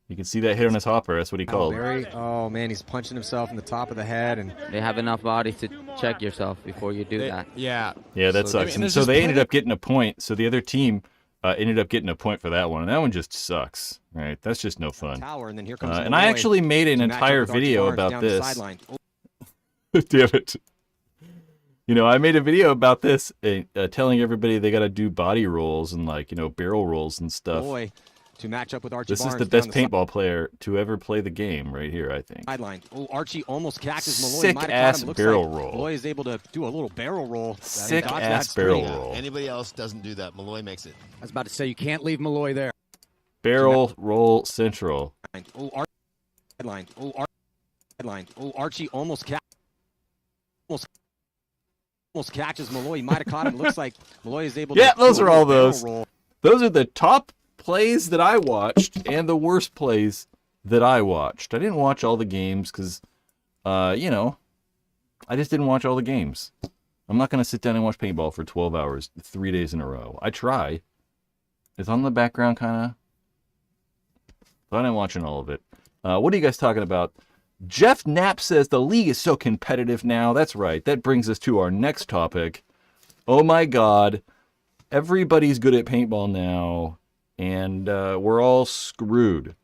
You can see that hit on his hopper. That's what he called. oh man, he's punching himself in the top of the head, and They have enough bodies to check yourself before you do that. Yeah. Yeah, that So- sucks. and And there's so just they ended plenty- up getting a point. So the other team ended up getting a point for that one. And that one just sucks. Right? That's just no fun. tower, and then here comes. And I Malloy actually made an to match up entire with Archie video Barnes about down the this. sideline. Damn it. You know, I made a video about this, telling everybody they got to do body rolls and, like, you know, barrel rolls and stuff. Malloy to match up with Archie This is Barnes the down best paintball player to ever play the game right here, I think. sideline. Oh, Archie almost catches Malloy. Sick Might have ass caught him. Looks barrel like roll. Malloy is able to do a little barrel roll. Sick Dodge ass that barrel screen. roll. Anybody else doesn't do that. Malloy makes it. I was about to say, you can't leave Malloy there. Barrel roll central. Oh, Archie sideline. Oh, Archie sideline. Oh, Archie almost catches Malloy. He might have caught him. Looks like Malloy is able to. Yeah, those do a are all little barrel those. roll. Those are the top plays that I watched and the worst plays that I watched. I didn't watch all the games because you know, I just didn't watch all the games. I'm not going to sit down and watch paintball for 12 hours, 3 days in a row. I try. It's on the background, kind of. But I'm watching all of it. What are you guys talking about? Jeff Knapp says the league is so competitive now. That's right. That brings us to our next topic. Oh my God. Everybody's good at paintball now. And we're all screwed.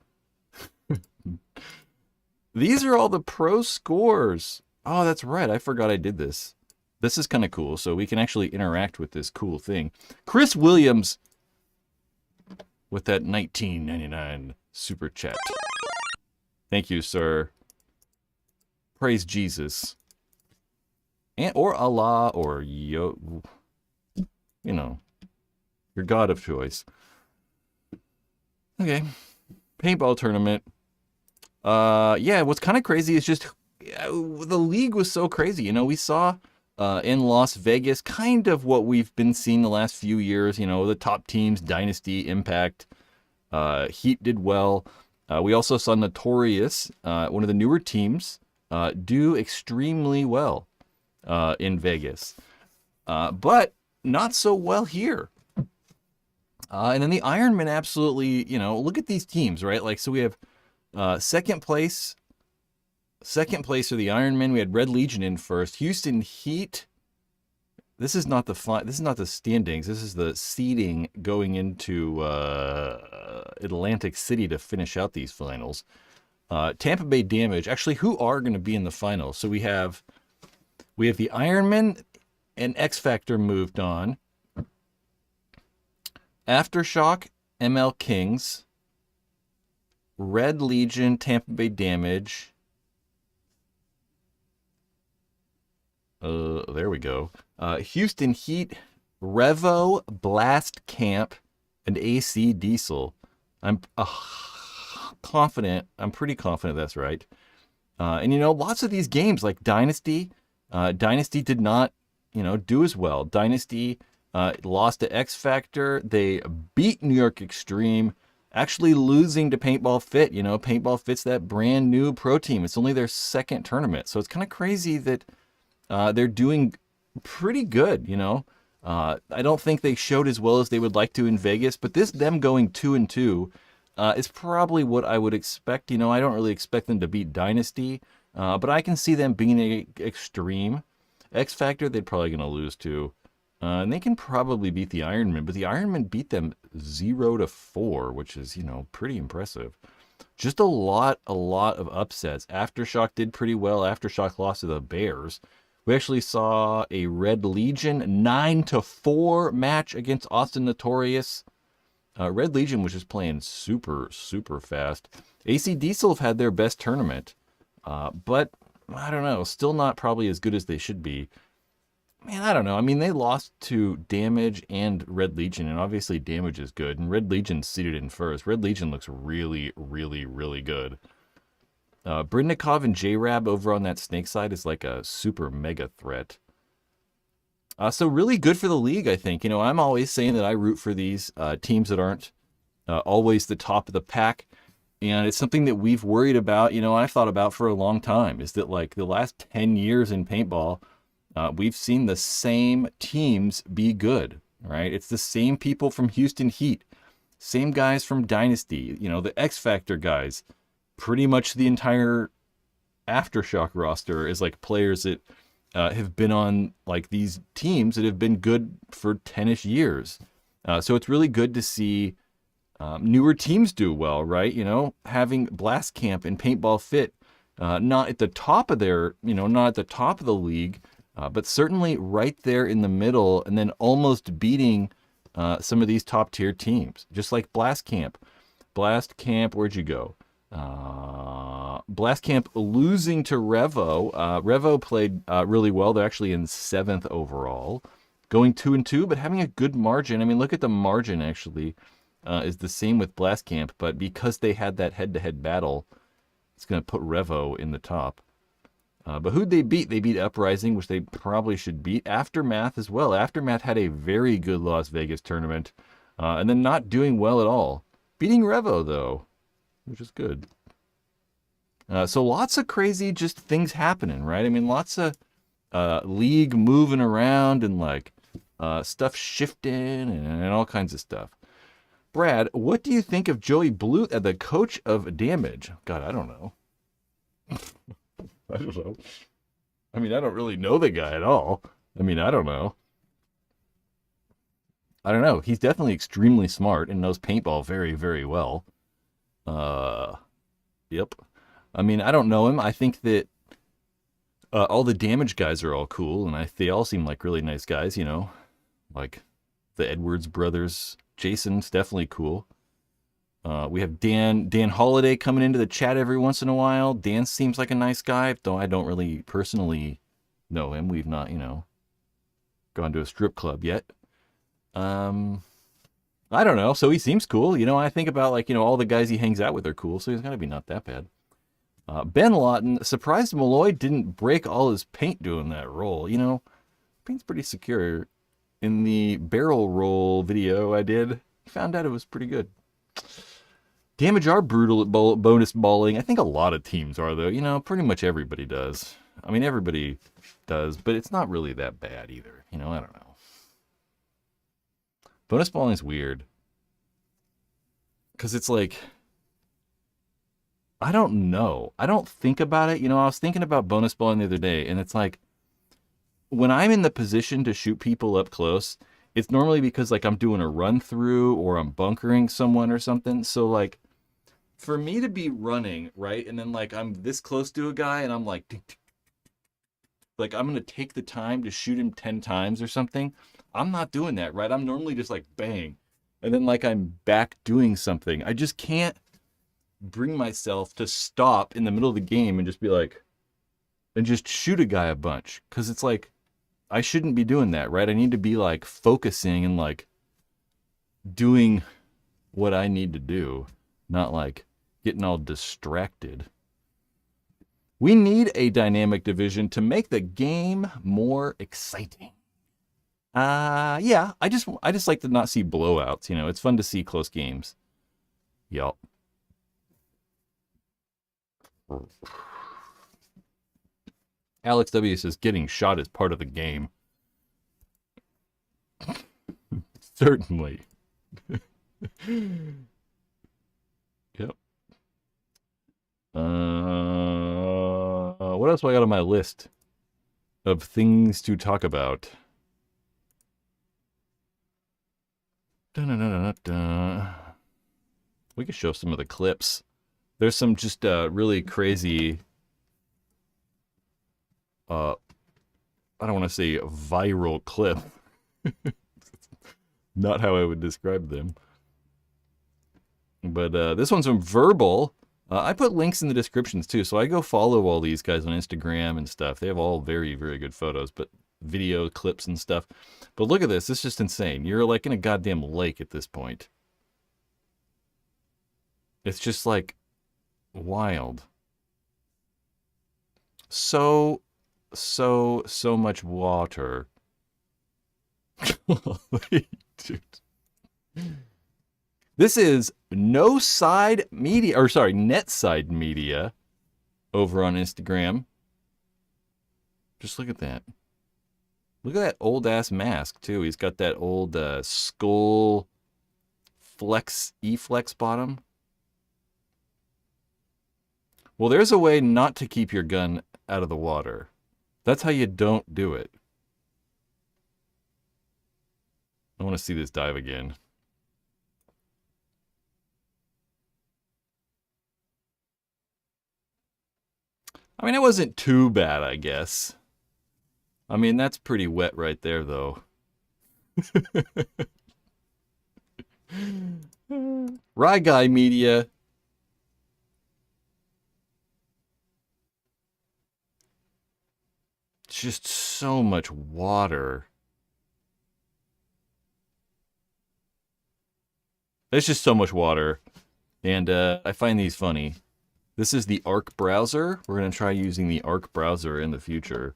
These are all the pro scores. Oh, that's right. I forgot I did this. This is kind of cool. So we can actually interact with this cool thing. Chris Williams with that $19.99 super chat. Thank you, sir. Praise Jesus. And, or Allah, or you know, your God of choice. Okay. Paintball tournament. Yeah, what's kind of crazy is just the league was so crazy. You know, we saw in Las Vegas kind of what we've been seeing the last few years. You know, the top teams, Dynasty, Impact, Heat did well. We also saw Notorious, one of the newer teams, do extremely well in Vegas. But not so well here. And then the Ironmen absolutely, you know, look at these teams, right? Like, so we have second place are the Ironmen. We had Red Legion in first. Houston Heat. This is not the standings. This is the seeding going into Atlantic City to finish out these finals. Tampa Bay Damage. Actually, who are going to be in the finals? So we have the Ironmen and X Factor moved on. Aftershock, ML Kings, Red Legion, Tampa Bay Damage. There we go. Houston Heat, Revo, Blast Camp, and AC Diesel. I'm confident. I'm pretty confident that's right. And, you know, lots of these games like Dynasty. Dynasty did not, you know, do as well. Dynasty lost to X Factor. They beat New York Extreme, actually losing to Paintball Fit. You know, Paintball Fit's that brand new pro team. It's only their second tournament. So it's kind of crazy that they're doing pretty good, you know. I don't think they showed as well as they would like to in Vegas, but them going 2-2 is probably what I would expect. You know, I don't really expect them to beat Dynasty, but I can see them being Extreme. X Factor, they're probably going to lose to. And they can probably beat the Ironmen, but the Ironmen beat them 0-4, which is, you know, pretty impressive. Just a lot of upsets. Aftershock did pretty well. Aftershock lost to the Bears. We actually saw a Red Legion 9-4 match against Austin Notorious. Red Legion was just playing super, super fast. AC Diesel have had their best tournament, but I don't know, still not probably as good as they should be. Man, I don't know. I mean, they lost to Damage and Red Legion, and obviously Damage is good, and Red Legion's seated in first. Red Legion looks really, really, really good. Brindnikov and J-Rab over on that snake side is like a super mega threat. So really good for the league, I think. You know, I'm always saying that I root for these teams that aren't always the top of the pack. And it's something that we've worried about, you know, I've thought about for a long time, is that like the last 10 years in paintball, we've seen the same teams be good, right? It's the same people from Houston Heat, same guys from Dynasty, you know, the X Factor guys. Pretty much the entire Aftershock roster is like players that have been on like these teams that have been good for 10-ish years. So it's really good to see newer teams do well, right? You know, having Blast Camp and Paintball Fit, not at the top of their, you know, not at the top of the league, but certainly right there in the middle, and then almost beating some of these top tier teams, just like Blast Camp. Blast Camp, where'd you go? Blast Camp losing to Revo. Revo played really well. They're actually in 7th overall, going 2-2, but having a good margin. I mean, look at the margin actually is the same with Blast Camp, but because they had that head-to-head battle, it's going to put Revo in the top. But who'd they beat? They beat Uprising, which they probably should beat. Aftermath as well. Aftermath had a very good Las Vegas tournament, and then not doing well at all. Beating Revo, though, which is good. So lots of crazy just things happening, right? I mean, lots of league moving around and like stuff shifting and all kinds of stuff. Brad, what do you think of Joey Bluth as the coach of Damage? God, I don't know. I don't know. I mean, I don't really know the guy at all. I mean, I don't know. I don't know. He's definitely extremely smart and knows paintball very, very well. Yep. I mean, I don't know him. I think that all the Damage guys are all cool, and they all seem like really nice guys, you know? Like the Edwards brothers. Jason's definitely cool. We have Dan Holiday coming into the chat every once in a while. Dan seems like a nice guy, though I don't really personally know him. We've not, you know, gone to a strip club yet. I don't know. So he seems cool. You know, I think about, like, you know, all the guys he hangs out with are cool, so he's got to be not that bad. Ben Lawton, surprised Malloy didn't break all his paint doing that roll. You know, paint's pretty secure. In the barrel roll video I did, found out it was pretty good. Damage are brutal at bonus balling. I think a lot of teams are, though. You know, pretty much everybody does. I mean, everybody does, but it's not really that bad either. You know, I don't know. Bonus balling is weird. Because it's like, I don't know. I don't think about it. You know, I was thinking about bonus balling the other day, and it's like, when I'm in the position to shoot people up close, it's normally because, like, I'm doing a run through or I'm bunkering someone or something. So, like, for me to be running, right, and then, like, I'm this close to a guy and I'm like, I'm going to take the time to shoot him 10 times or something. I'm not doing that, right? I'm normally just like, bang. And then, like, I'm back doing something. I just can't bring myself to stop in the middle of the game and just be like, and just shoot a guy a bunch. Because it's like, I shouldn't be doing that, right? I need to be, like, focusing and, like, doing what I need to do, not, like, getting all distracted. We need a dynamic division to make the game more exciting. Yeah, I just like to not see blowouts, you know. It's fun to see close games. Yup. Alex W says getting shot is part of the game. Certainly. Yep. What else do I got on my list of things to talk about? Dun-dun-dun-dun-dun. We could show some of the clips. There's some just really crazy, I don't want to say viral clip. Not how I would describe them. But this one's from Verbal. I put links in the descriptions too, so I go follow all these guys on Instagram and stuff. They have all very, very good photos, but video clips and stuff. But look at this. It's just insane. You're like in a goddamn lake at this point. It's just like wild. So much water. Dude. This is No Side Media, or sorry, Net Side Media over on Instagram. Just look at that. Look at that old ass mask too. He's got that old skull flex, E-flex bottom. Well, there's a way not to keep your gun out of the water. That's how you don't do it. I want to see this dive again. I mean, it wasn't too bad, I guess. I mean, that's pretty wet right there, though. Rye Guy Media. Just so much water. There's just so much water. And I find these funny. This is the Arc browser. We're going to try using the Arc browser in the future.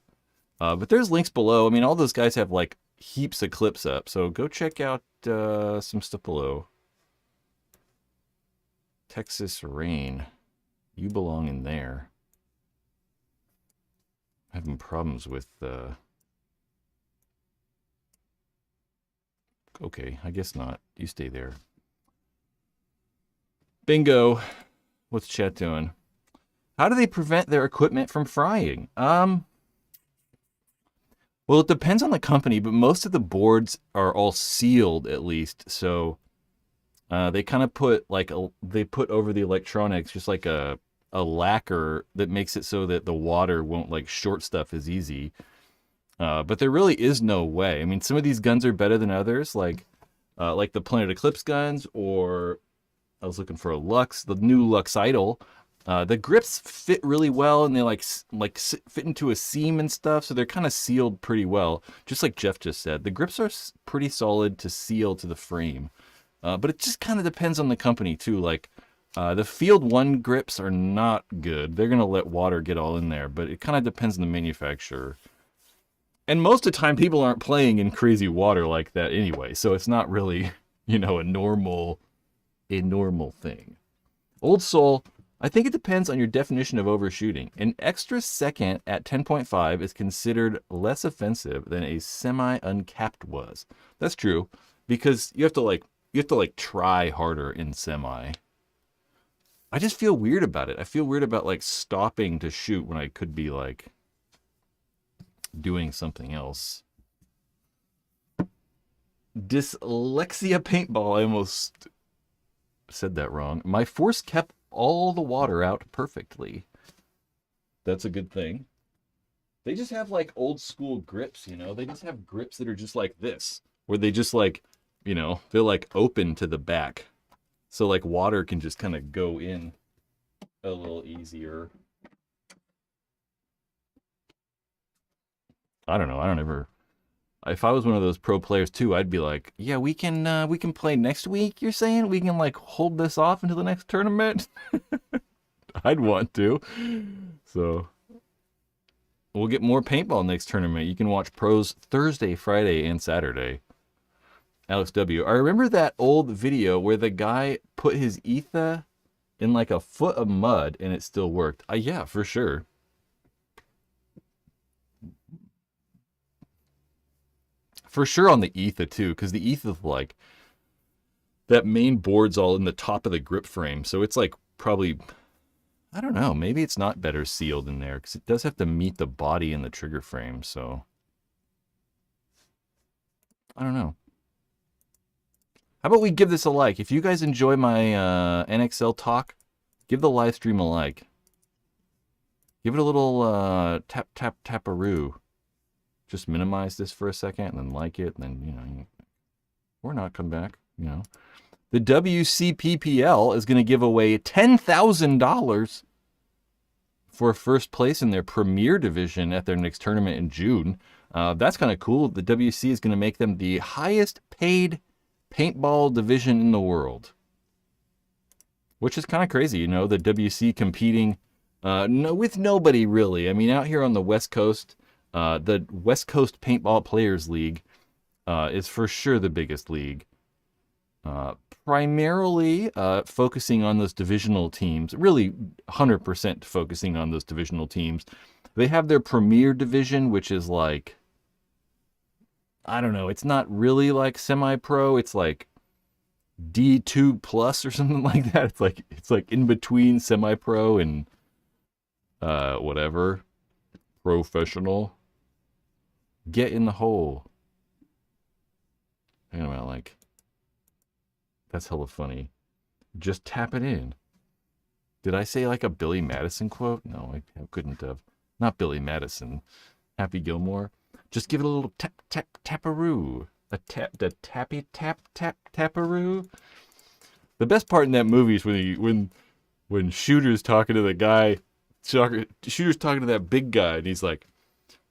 But there's links below. I mean, all those guys have like heaps of clips up. So go check out some stuff below. Texas rain. You belong in there. Having problems with okay, I guess not. You stay there. Bingo. What's chat doing? How do they prevent their equipment from frying? Well, it depends on the company, but most of the boards are all sealed at least. So they kind of put like they put over the electronics just like a lacquer that makes it so that the water won't like short stuff as easy. But there really is no way. I mean, some of these guns are better than others, like the Planet Eclipse guns, or I was looking for a Lux, the new Lux Idol. The grips fit really well, and they fit into a seam and stuff, so they're kind of sealed pretty well. Just like Jeff just said, the grips are pretty solid to seal to the frame. But it just kind of depends on the company too. Like the Field 1 grips are not good. They're gonna let water get all in there, but it kind of depends on the manufacturer. And most of the time, people aren't playing in crazy water like that anyway, so it's not really, a normal thing. Old Soul, I think it depends on your definition of overshooting. An extra second at 10.5 is considered less offensive than a semi-uncapped was. That's true, because you have to try harder in semi. I just feel weird about it. I feel weird about stopping to shoot when I could be doing something else. Dyslexia paintball. I almost said that wrong. My force kept all the water out perfectly. That's a good thing. They just have old school grips, They just have grips that are just like this, where they just they're open to the back. So water can just kind of go in a little easier. I don't know. If I was one of those pro players too, I'd be like, yeah, we can play next week. You're saying we can hold this off until the next tournament? I'd want to. So we'll get more paintball next tournament. You can watch pros Thursday, Friday, and Saturday. Alex W. I remember that old video where the guy put his ether in a foot of mud and it still worked. Yeah, for sure. For sure on the ether too, because the ether that main board's all in the top of the grip frame, so it's probably, I don't know, maybe it's not better sealed in there because it does have to meet the body and the trigger frame. So I don't know. How about we give this a like? If you guys enjoy my NXL talk, give the live stream a like. Give it a little tap-a-roo. Just minimize this for a second and then like it, and then, or not come back, The WCPPL is going to give away $10,000 for first place in their Premier Division at their next tournament in June. That's kind of cool. The WC is going to make them the highest paid paintball division in the world, which is kind of crazy, the WC competing with nobody really. I mean, out here on the West Coast, the West Coast Paintball Players League is for sure the biggest league. Primarily focusing on those divisional teams, really 100% focusing on those divisional teams. They have their Premier Division, which is I don't know, it's not really semi-pro, it's D2 plus or something like that. It's in between semi-pro and whatever, professional. Get in the hole. Hang on, that's hella funny. Just tap it in. Did I say a Billy Madison quote? No, I couldn't have. Not Billy Madison. Happy Gilmore. Just give it a little taparoo. The tappy taparoo. The best part in that movie is when Shooter's talking to the guy. Shooter's talking to that big guy, and he's like,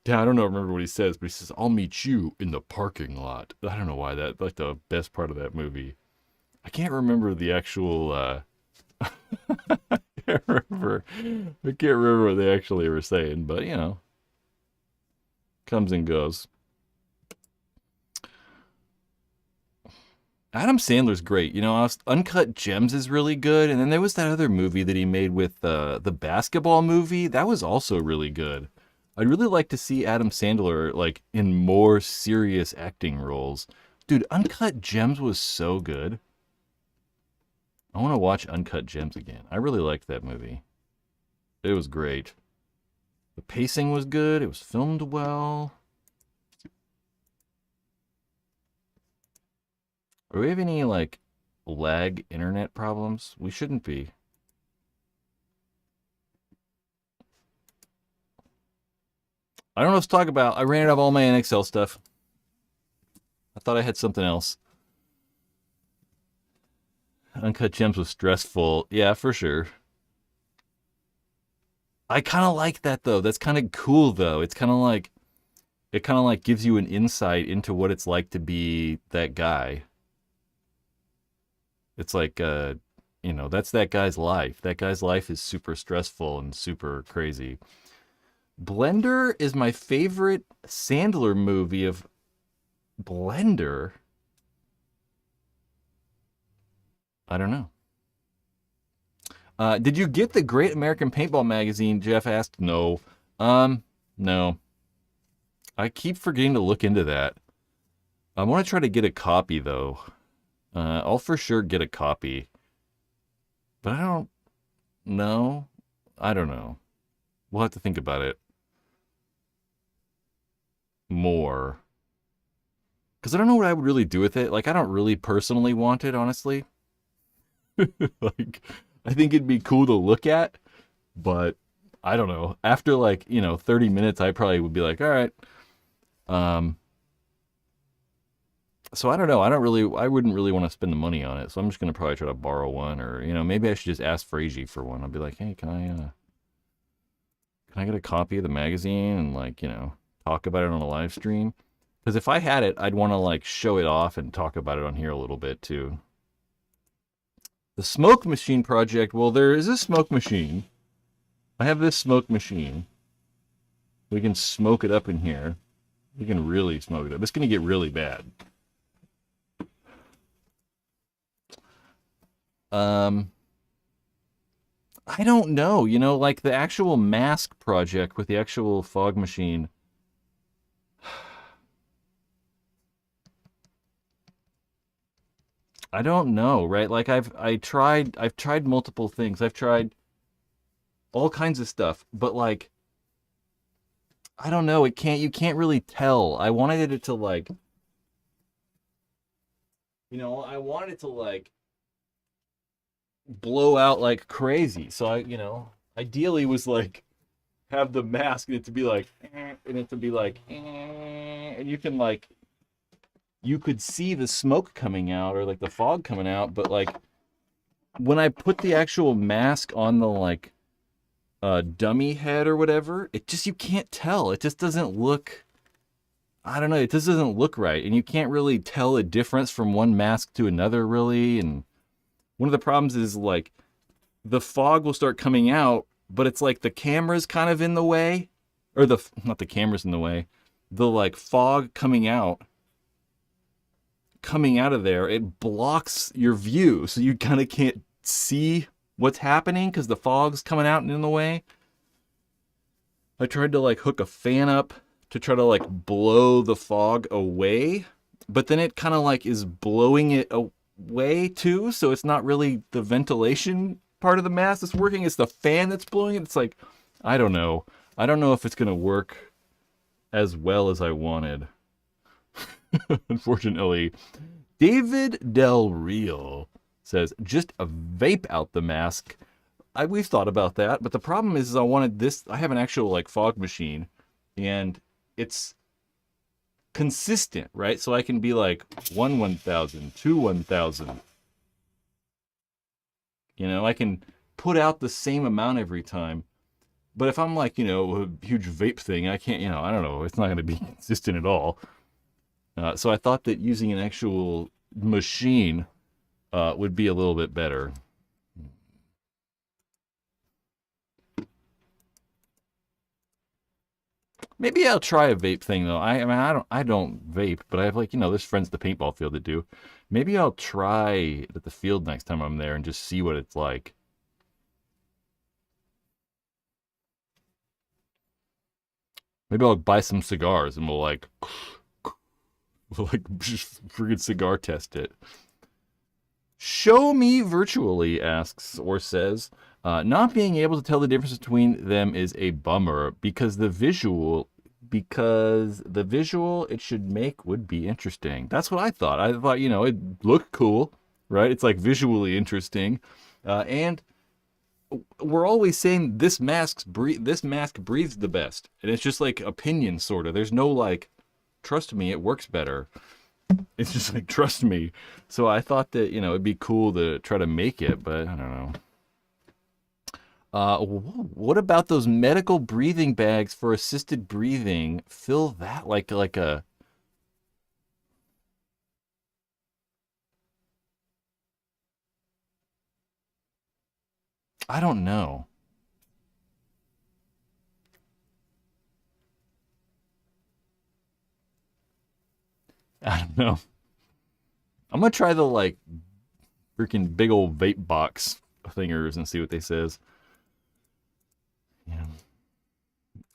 yeah, I don't remember what he says, but he says, I'll meet you in the parking lot. I don't know why that's the best part of that movie. I can't remember the actual, I can't remember what they actually were saying, but comes and goes. Adam Sandler's great. You know, Uncut Gems is really good. And then there was that other movie that he made with the basketball movie. That was also really good. I'd really like to see Adam Sandler like in more serious acting roles. Dude, Uncut Gems was so good. I want to watch Uncut Gems again. I really liked that movie. It was great. The pacing was good. It was filmed well. Do we have any, like, lag internet problems? We shouldn't be. I don't know what to talk about. I ran out of all my NXL stuff. I thought I had something else. Uncut Gems was stressful. Yeah, for sure. I kind of like that, though. That's kind of cool, though. It's kind of like... It kind of, like, gives you an insight into what it's like to be that guy. It's like, you know, that's that guy's life. That guy's life is super stressful and super crazy. Blender is my favorite Sandler movie of Blender. I don't know. Did you get the Great American Paintball magazine? Jeff asked. No. No. I keep forgetting to look into that. I want to try to get a copy, though. I'll for sure get a copy. But I don't know. I don't know. We'll have to think about it more. Because I don't know what I would really do with it. Like, I don't really personally want it, honestly. Like, I think it'd be cool to look at. But, I don't know. After, like, 30 minutes, I probably would be like, all right. So I don't know. I wouldn't really want to spend the money on it. So I'm just going to probably try to borrow one, or, maybe I should just ask Frazee for one. I'll be like, hey, can I get a copy of the magazine and, like, talk about it on a live stream? Because if I had it, I'd want to, like, show it off and talk about it on here a little bit too. The smoke machine project. Well, there is a smoke machine. I have this smoke machine. We can smoke it up in here. We can really smoke it up. It's going to get really bad. I don't know, like the actual mask project with the actual fog machine. I don't know, right? Like I've tried multiple things. I've tried all kinds of stuff, but like I don't know, you can't really tell. I wanted it to like I wanted it to like blow out like crazy. So ideally was like have the mask and it to be like and it to be like and you could see the smoke coming out or like the fog coming out, but like when I put the actual mask on the like dummy head or whatever, it just, you can't tell. It just doesn't look, I don't know, it just doesn't look right. And you can't really tell a difference from one mask to another, really. And one of the problems is like the fog will start coming out, but it's like the camera's kind of in the way, or not the camera's in the way, the like fog coming out of there, it blocks your view. So you kind of can't see what's happening because the fog's coming out and in the way. I tried to like hook a fan up to try to like blow the fog away, but then it kind of like is blowing it away too. So it's not really the ventilation part of the mask that's working. It's the fan that's blowing it. It's like, I don't know. I don't know if it's going to work as well as I wanted. Unfortunately. David Del Real says, just a vape out the mask. We've thought about that, but the problem is I wanted this. I have an actual like fog machine, and it's consistent, right? So I can be like 1,000, 2 1,000. I can put out the same amount every time. But if I'm like, a huge vape thing, I can't, I don't know. It's not going to be consistent at all. So I thought that using an actual machine would be a little bit better. Maybe I'll try a vape thing though. I mean, I don't vape, but I have like, there's friends at the paintball field that do. Maybe I'll try it at the field next time I'm there and just see what it's like. Maybe I'll buy some cigars and we'll like just freaking cigar test it. Show me virtually asks or says, not being able to tell the difference between them is a bummer because the visual it should make would be interesting. That's what I thought. I thought, it looked cool, right? It's like visually interesting. And we're always saying this mask breathes the best. And it's just like opinion sort of. There's no like, trust me, it works better. It's just like, trust me. So I thought that, it'd be cool to try to make it, but I don't know. What about those medical breathing bags for assisted breathing? Fill that like a... I don't know. I don't know. I'm gonna try the like freaking big old vape box thingers and see what they says. Yeah.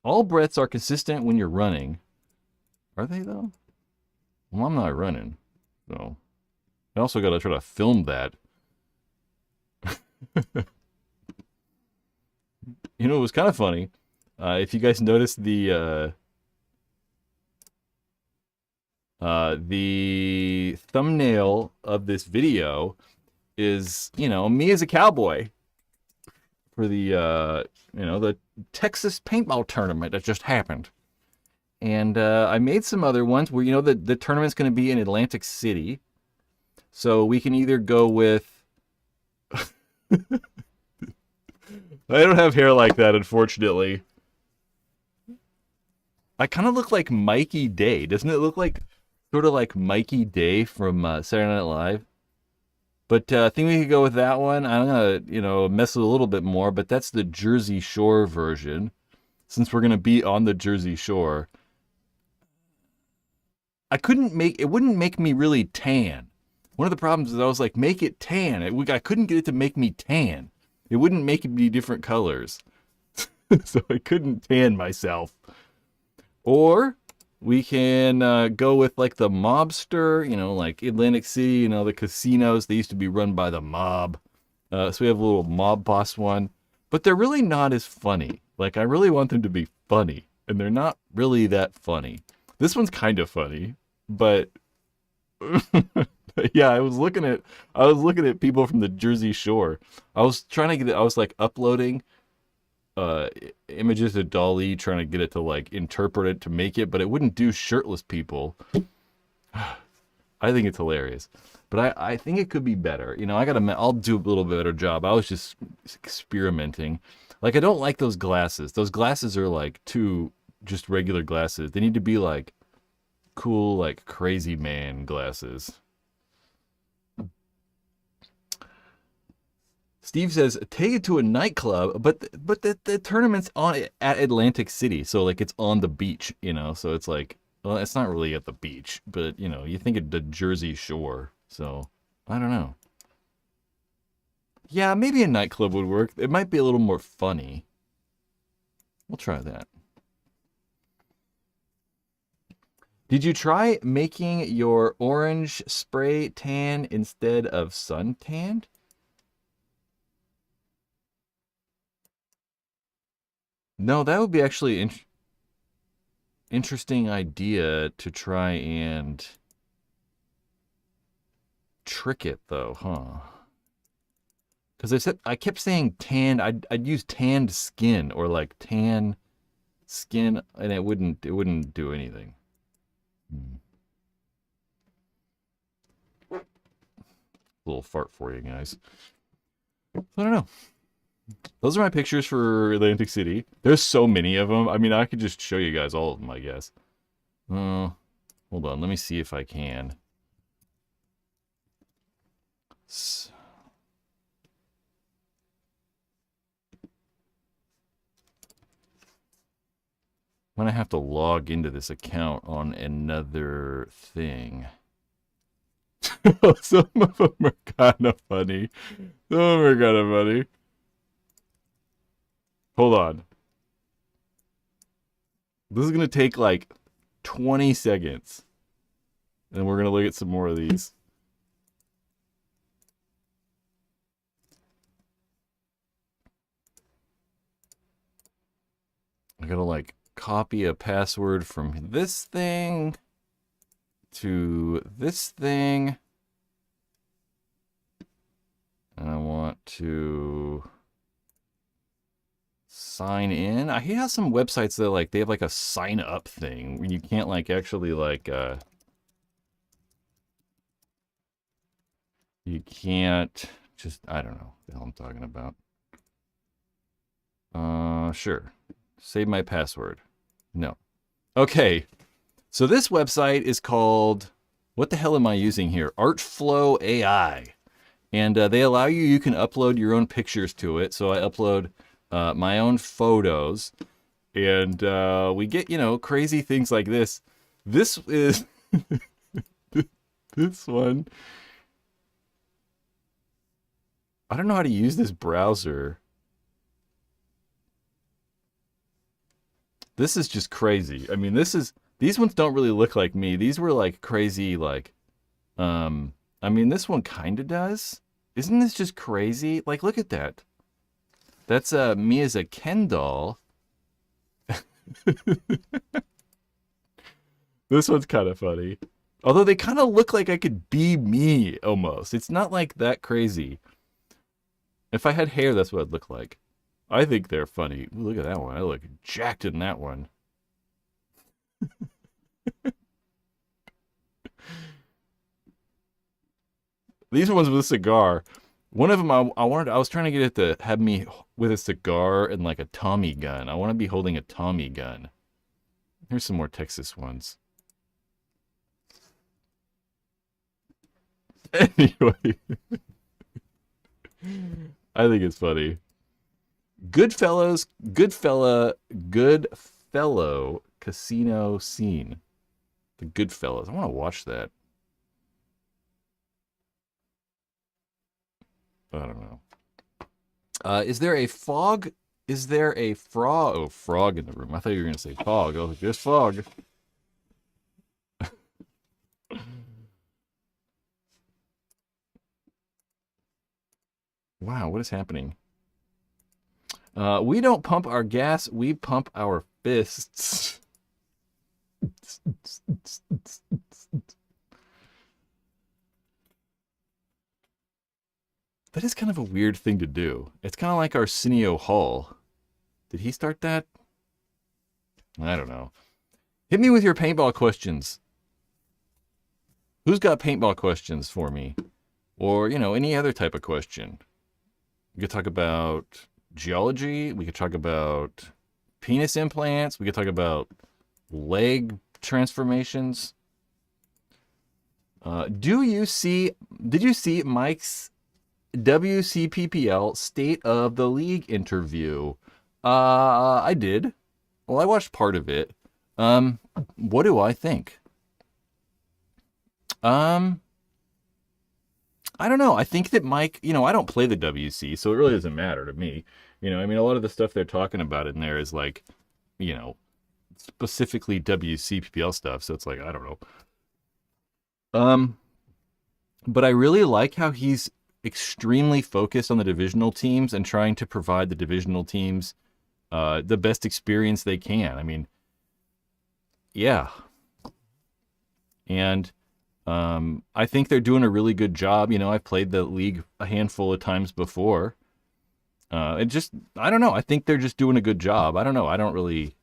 All breaths are consistent when you're running. Are they though? Well, I'm not running, so I also gotta try to film that. It was kind of funny. If you guys noticed the thumbnail of this video is, me as a cowboy for the, the Texas paintball tournament that just happened. And I made some other ones where, the tournament's going to be in Atlantic City. So we can either go with... I don't have hair like that, unfortunately. I kind of look like Mikey Day. Doesn't it look like sort of like Mikey Day from Saturday Night Live? But I think we could go with that one. I'm going to, mess with it a little bit more, but that's the Jersey Shore version. Since we're going to be on the Jersey Shore. It wouldn't make me really tan. One of the problems is I was like, make it tan. I couldn't get it to make me tan. It wouldn't make it be different colors. So I couldn't tan myself. Or we can go with like the mobster, like Atlantic City, the casinos. They used to be run by the mob. So we have a little mob boss one. But they're really not as funny. Like I really want them to be funny. And they're not really that funny. This one's kind of funny. But... yeah, I was looking at people from the Jersey Shore. I was like uploading images of DALL-E, trying to get it to like interpret it to make it, but it wouldn't do shirtless people. I think it's hilarious, but I think it could be better. I'll do a little bit better job. I was just experimenting. Like I don't like those glasses. Those glasses are like too just regular glasses. They need to be like cool, like crazy man glasses. Steve says, take it to a nightclub, but the tournament's at Atlantic City, so like it's on the beach, so it's like, well, it's not really at the beach, but you think of the Jersey Shore, so I don't know. Yeah, maybe a nightclub would work. It might be a little more funny. We'll try that. Did you try making your orange spray tan instead of sun tanned? No, that would be actually interesting idea to try and trick it though, huh? Because I kept saying tanned. I'd use tanned skin or like tan skin, and it wouldn't do anything. A little fart for you guys. I don't know. Those are my pictures for Atlantic City. There's so many of them. I mean, I could just show you guys all of them, I guess. Hold on. Let me see if I can. I'm going to have to log into this account on another thing. Some of them are kind of funny. Some of them are kind of funny. Hold on. This is going to take like 20 seconds. And we're going to look at some more of these. I got to like copy a password from this thing to this thing. And I want to sign in. I have some websites that like they have like a sign up thing where you can't like actually like you can't just I don't know what the hell I'm talking about. Sure. Save my password. No. Okay. So this website is called, what the hell am I using here? Artflow AI. And they allow you can upload your own pictures to it. So I upload my own photos. And we get, you know, crazy things like this. This is, this one. I don't know how to use this browser. This is just crazy. I mean, these ones don't really look like me. These were like crazy, like, I mean, this one kind of does. Isn't this just crazy? Like, look at that. That's me as a Ken doll. This one's kind of funny. Although they kind of look like I could be me almost. It's not like that crazy. If I had hair, that's what it'd look like. I think they're funny. Ooh, look at that one. I look jacked in that one. These ones with a cigar. One of them, I was trying to get it to have me with a cigar and like a Tommy gun. I want to be holding a Tommy gun. Here's some more Texas ones. Anyway. I think it's funny. Goodfellow casino scene. The Goodfellas. I want to watch that. I don't know. Is there a fog? Is there a frog? Oh, frog in the room. I thought you were going to say fog. I was like, there's fog. Wow, what is happening? We don't pump our gas, we pump our fists. That is kind of a weird thing to do. It's kind of like Arsenio Hall. Did he start that? I don't know. Hit me with your paintball questions. Who's got paintball questions for me? Or, you know, any other type of question. We could talk about geology. We could talk about penis implants. We could talk about leg transformations. Did you see Mike's WCPPL State of the League interview? I did. Well, I watched part of it. What do I think? I don't know. I think that Mike, you know, I don't play the WC, so it really doesn't matter to me. You know, I mean, a lot of the stuff they're talking about in there is like, you know, specifically WCPPL stuff. So it's like, I don't know. But I really like how he's extremely focused on the divisional teams and trying to provide the divisional teams the best experience they can. I mean, yeah. And I think they're doing a really good job. You know, I've played the league a handful of times before. I don't know. I think they're just doing a good job. I don't know. I don't really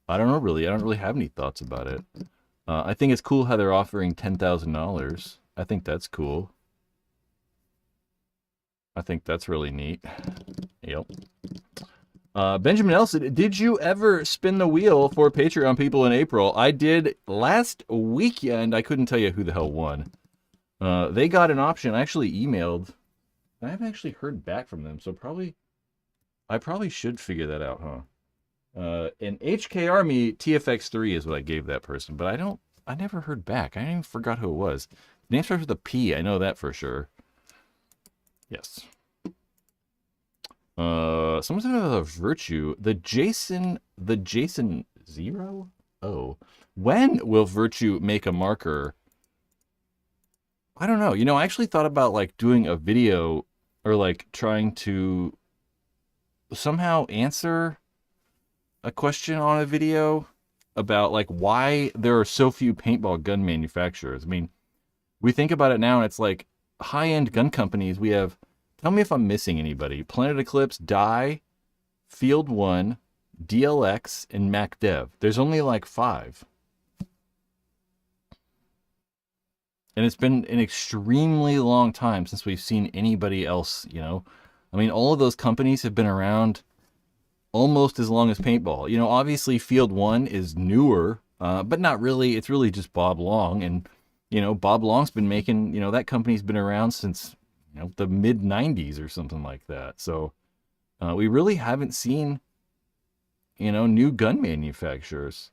have any thoughts about it. I think it's cool how they're offering $10,000. I think that's cool. I think that's really neat. Yep. Benjamin Nelson, did you ever spin the wheel for Patreon people in April? I did last weekend. I couldn't tell you who the hell won. They got an option. I actually emailed. I haven't actually heard back from them, so I probably should figure that out, huh? An HK Army TFX3 is what I gave that person, but I never heard back. I even forgot who it was. The name starts with a P. I know that for sure. Yes. Someone said about a Virtue. The Jason Zero? Oh. When will Virtue make a marker? I don't know. You know, I actually thought about like doing a video or like trying to somehow answer a question on a video about like why there are so few paintball gun manufacturers. I mean, we think about it now and it's like high-end gun companies. We have, tell me if I'm missing anybody. Planet Eclipse, Dye, Field 1, DLX, and MacDev. There's only like 5. And it's been an extremely long time since we've seen anybody else, you know. I mean, all of those companies have been around almost as long as paintball. You know, obviously Field 1 is newer, but not really. It's really just Bob Long. And, you know, Bob Long's been making, you know, that company's been around since, you know, the mid-90s or something like that. So we really haven't seen, you know, new gun manufacturers.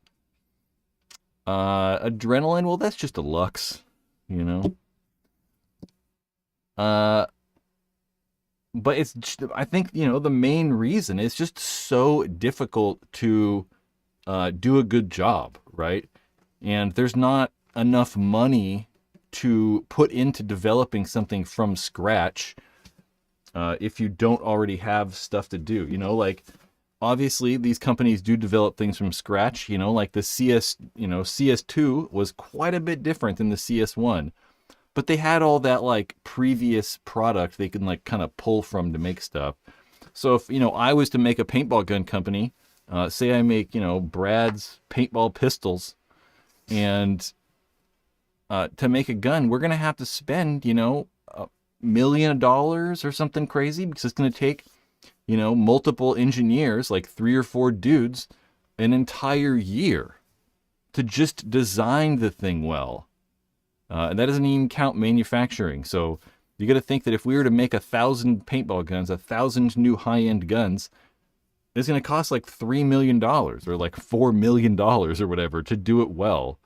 Adrenaline, well, that's just a Lux, you know. But it's, I think, you know, the main reason is just so difficult to do a good job, right? And there's not enough money to put into developing something from scratch if you don't already have stuff to do. You know, like, obviously, these companies do develop things from scratch. You know, like the CS2 was quite a bit different than the CS1. But they had all that like previous product they can like kind of pull from to make stuff. So if, you know, I was to make a paintball gun company, say I make, you know, Brad's paintball pistols, and to make a gun, we're going to have to spend, you know, $1 million or something crazy, because it's going to take, you know, multiple engineers, like 3 or 4 dudes, an entire year to just design the thing well. And that doesn't even count manufacturing. So you got to think that if we were to make 1,000 paintball guns, 1,000 new high-end guns, it's going to cost like $3 million or like $4 million or whatever to do it well.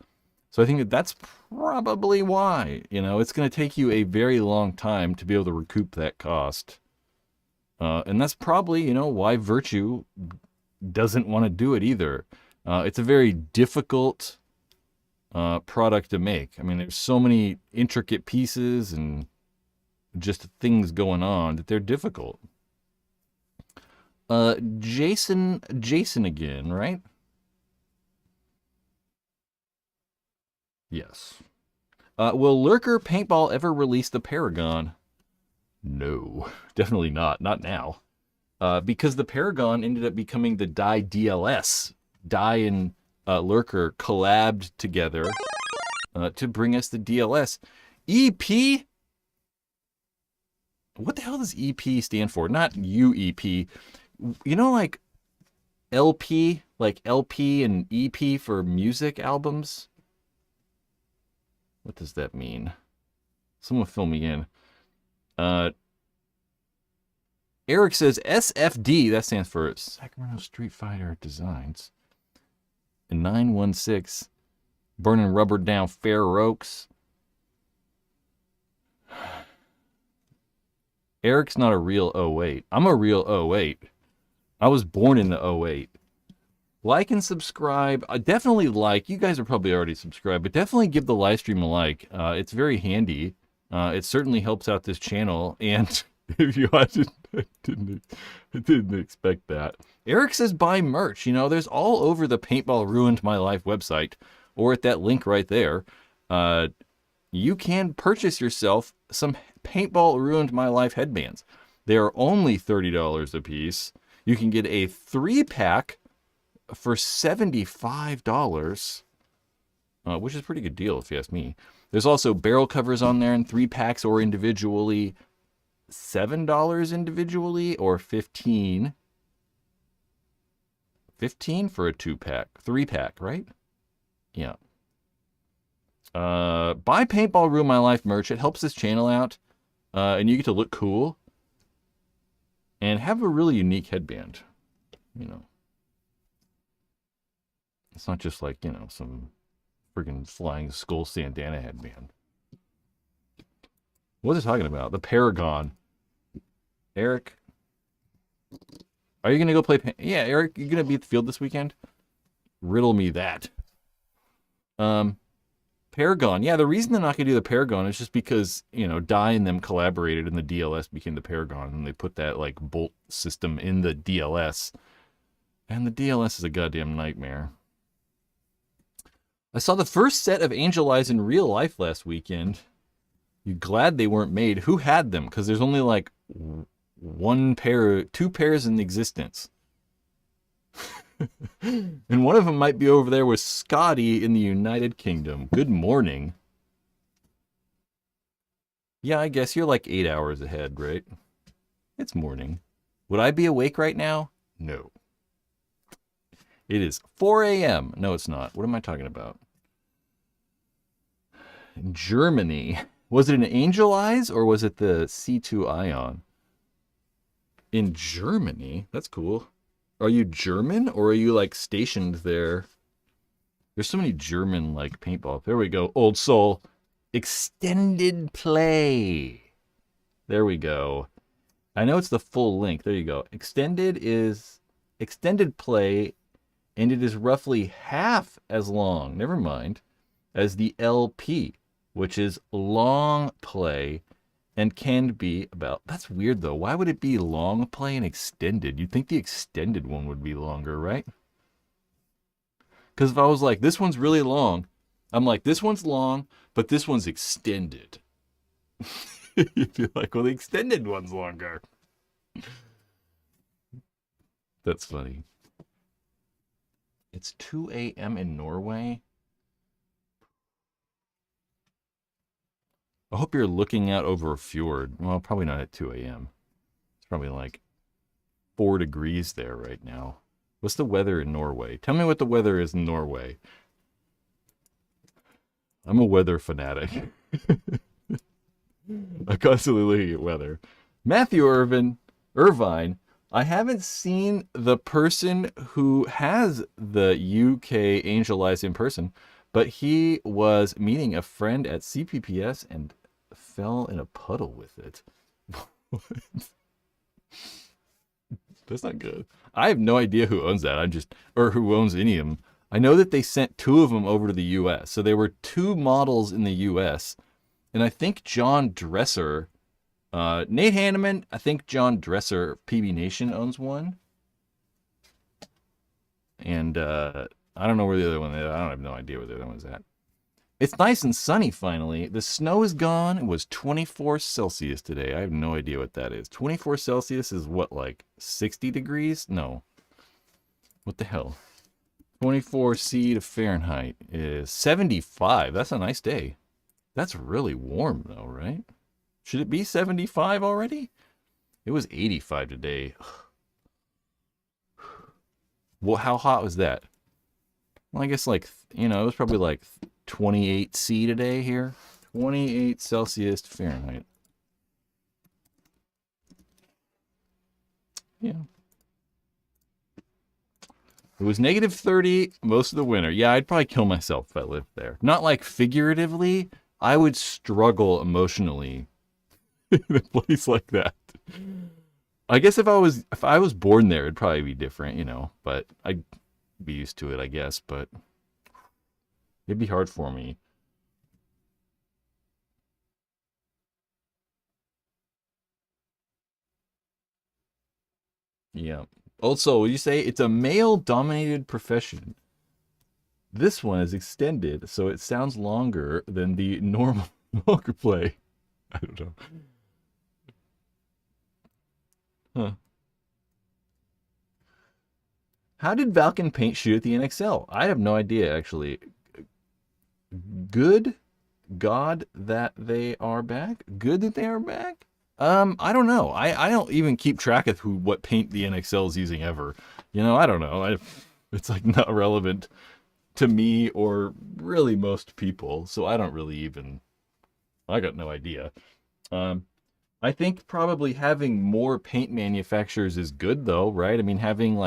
So I think that that's probably why, you know, it's going to take you a very long time to be able to recoup that cost. And that's probably, you know, why Virtue doesn't want to do it either. It's a very difficult product to make. I mean, there's so many intricate pieces and just things going on that they're difficult. Jason again, right? Yes. Will Lurker Paintball ever release the Paragon? No, definitely not. Not now. Because the Paragon ended up becoming the Dye DLS. Dye and Lurker collabed together to bring us the DLS. EP? What the hell does EP stand for? Not UEP. You know, like LP? Like LP and EP for music albums? What does that mean? Someone fill me in. Eric says SFD. That stands for Sacramento Street Fighter Designs. And 916, burning rubber down Fair Oaks. Eric's not a real 08. I'm a real 08. I was born in the 08. Like and subscribe. Definitely like. You guys are probably already subscribed, but definitely give the live stream a like. It's very handy. It certainly helps out this channel. And if you I didn't expect that. Eric says buy merch. You know, there's all over the Paintball Ruined My Life website, or at that link right there. You can purchase yourself some Paintball Ruined My Life headbands. They are only $30 a piece. You can get a 3-pack for $75, which is a pretty good deal if you ask me. There's also barrel covers on there in 3 packs or individually. $7 individually or $15. $15 for a 2-pack, 3-pack, right? Yeah. Buy Paintball Ruin My Life merch. It helps this channel out, and you get to look cool and have a really unique headband. You know. It's not just like, some friggin' flying skull Sandana headband. What is it talking about? The Paragon. Eric, are you going to go play? Yeah, Eric, you going to be at the field this weekend? Riddle me that. Paragon. Yeah, the reason they're not going to do the Paragon is just because, Dye and them collaborated and the DLS became the Paragon, and they put that, bolt system in the DLS. And the DLS is a goddamn nightmare. I saw the first set of Angel Eyes in real life last weekend. You glad they weren't made? Who had them? Because there's only, two pairs in existence. And one of them might be over there with Scotty in the United Kingdom. Good morning. Yeah, I guess you're 8 hours ahead, right? It's morning. Would I be awake right now? No. It is 4 a.m. No, it's not. What am I talking about? Germany. Was it an Angel Eyes or was it the C2 Ion? In Germany? That's cool. Are you German or are you stationed there? There's so many German paintball. There we go. Old Soul. Extended play. There we go. I know it's the full length. There you go. Extended play, and it is roughly half as long, never mind, as the LP, which is long play. And can be about... That's weird, though. Why would it be long play and extended? You'd think the extended one would be longer, right? Because if I was this one's really long, I'm this one's long, but this one's extended. You'd be well, the extended one's longer. That's funny. It's 2 a.m. in Norway. I hope you're looking out over a fjord. Well, probably not at 2 a.m. It's probably 4 degrees there right now. What's the weather in Norway? Tell me what the weather is in Norway. I'm a weather fanatic. I constantly looking at weather. Matthew Irvine, I haven't seen the person who has the UK Angel Eyes in person, but he was meeting a friend at CPPS and fell in a puddle with it. That's not good. I have no idea who owns that. Or who owns any of them. I know that they sent 2 of them over to the U.S. So there were 2 models in the U.S. And I think John Dresser, Nate Hanneman, I think John Dresser, PB Nation owns one. And I don't know where the other one is. I don't have no idea where the other one's at. It's nice and sunny finally. The snow is gone. It was 24 Celsius today. I have no idea what that is. 24 Celsius is what, 60 degrees? No. What the hell? 24 C to Fahrenheit is 75. That's a nice day. That's really warm though, right? Should it be 75 already? It was 85 today. Well, how hot was that? Well, I guess it was probably 28 C today here. 28 Celsius to Fahrenheit. Yeah. It was negative 30 most of the winter. Yeah, I'd probably kill myself if I lived there. Not figuratively. I would struggle emotionally in a place like that. I guess if I was born there, it'd probably be different, but I'd be used to it, I guess, but it'd be hard for me. Yeah. Also, would you say it's a male-dominated profession? This one is extended, so it sounds longer than the normal longer play. I don't know. Huh. How did Valken Paint shoot at the NXL? I have no idea, actually. Good God that they are back? Good that they are back? I don't know. I don't even keep track of what paint the NXL is using ever. I don't know. It's not relevant to me or really most people, so I don't really even... I got no idea. I think probably having more paint manufacturers is good, though, right? I mean, having,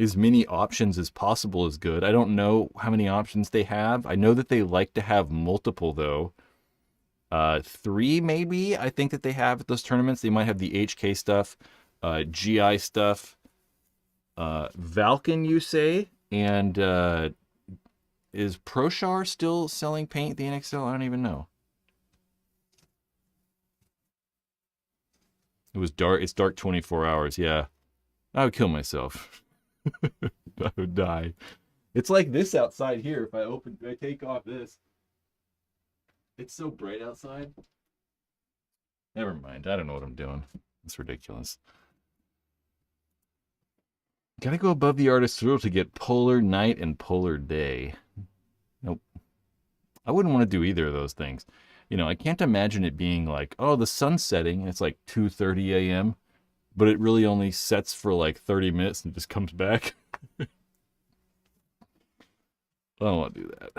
as many options as possible is good. I don't know how many options they have. I know that they like to have multiple, though. 3 maybe, I think that they have at those tournaments. They might have the HK stuff, GI stuff, Valken, you say, and is ProShar still selling paint, the NXL? I don't even know. It was dark. It's dark 24 hours. Yeah. I would kill myself. I would die. It's like this outside here. If I take off this. It's so bright outside. Never mind. I don't know what I'm doing. It's ridiculous. Gotta go above the artist's rule to get polar night and polar day. Nope. I wouldn't want to do either of those things. You know, I can't imagine it being like, oh, the sun's setting. It's like 2:30 a.m. But it really only sets for like 30 minutes and just comes back. I don't want to do that.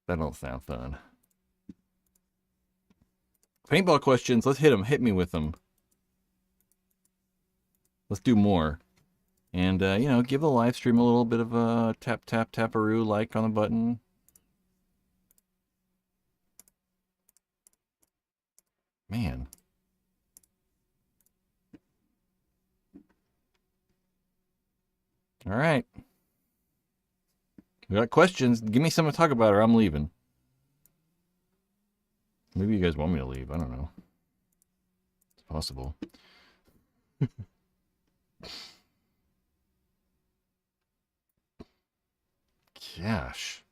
That don't sound fun. Paintball questions. Let's hit them. Hit me with them. Let's do more. And, you know, give the live stream a little bit of a tap, tap, taparoo, like on the button. Man. All right. We got questions. Give me something to talk about or I'm leaving. Maybe you guys want me to leave. I don't know. It's possible. Gosh.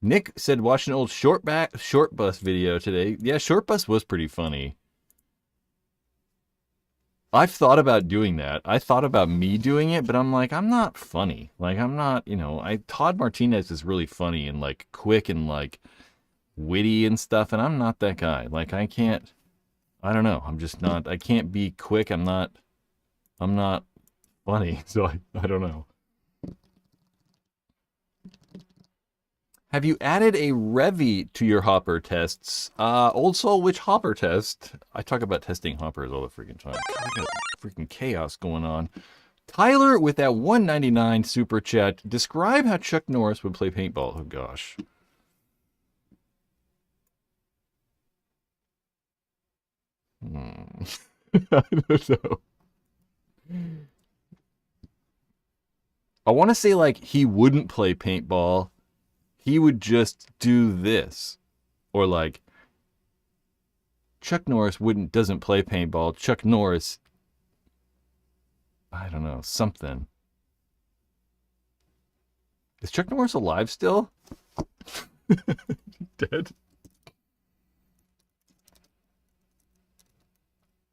Nick said watch an old short bus video today. Yeah, short bus was pretty funny. I've thought about doing that. I thought about me doing it, but I'm like, I'm not funny. Like, I'm not, you know, Todd Martinez is really funny and like quick and like witty and stuff, and I'm not that guy. Like, I don't know. I'm just not, I can't be quick. I'm not funny. So I don't know. Have you added a Revy to your hopper tests? Old Soul, which hopper test? I talk about testing hoppers all the freaking time. I got freaking chaos going on. Tyler with that $1.99 super chat. Describe how Chuck Norris would play paintball. Oh gosh. I don't know. I want to say like he wouldn't play paintball. He would just do this. Or like, Chuck Norris doesn't play paintball. Chuck Norris, I don't know, something. Is Chuck Norris alive still? Dead?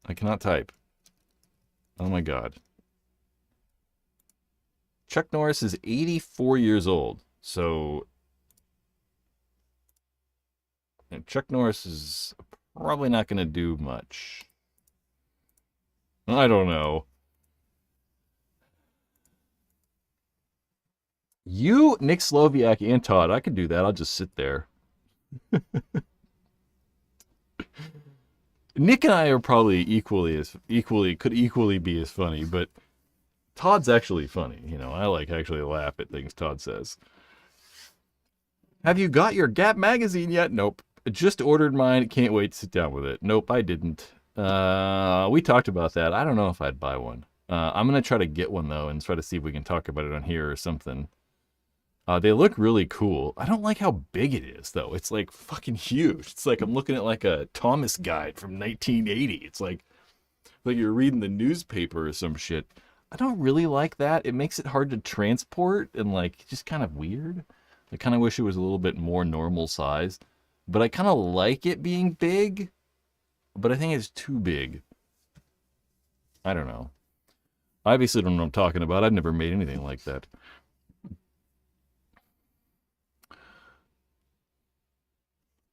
I cannot type. Oh my God. Chuck Norris is 84 years old. So Chuck Norris is probably not going to do much. I don't know. You, Nick Sloviak, and Todd, I could do that. I'll just sit there. Nick and I are probably could equally be as funny, but Todd's actually funny. You know, I like actually laugh at things Todd says. Have you got your Gap magazine yet? Nope. Just ordered mine. Can't wait to sit down with it. Nope, I didn't. We talked about that. I don't know if I'd buy one. I'm going to try to get one, though, and try to see if we can talk about it on here or something. They look really cool. I don't like how big it is, though. It's, like, fucking huge. It's like I'm looking at, like, a Thomas guide from 1980. It's like you're reading the newspaper or some shit. I don't really like that. It makes it hard to transport and, like, just kind of weird. I kind of wish it was a little bit more normal size. But I kind of like it being big, but I think it's too big. I don't know. I obviously don't know what I'm talking about. I've never made anything like that.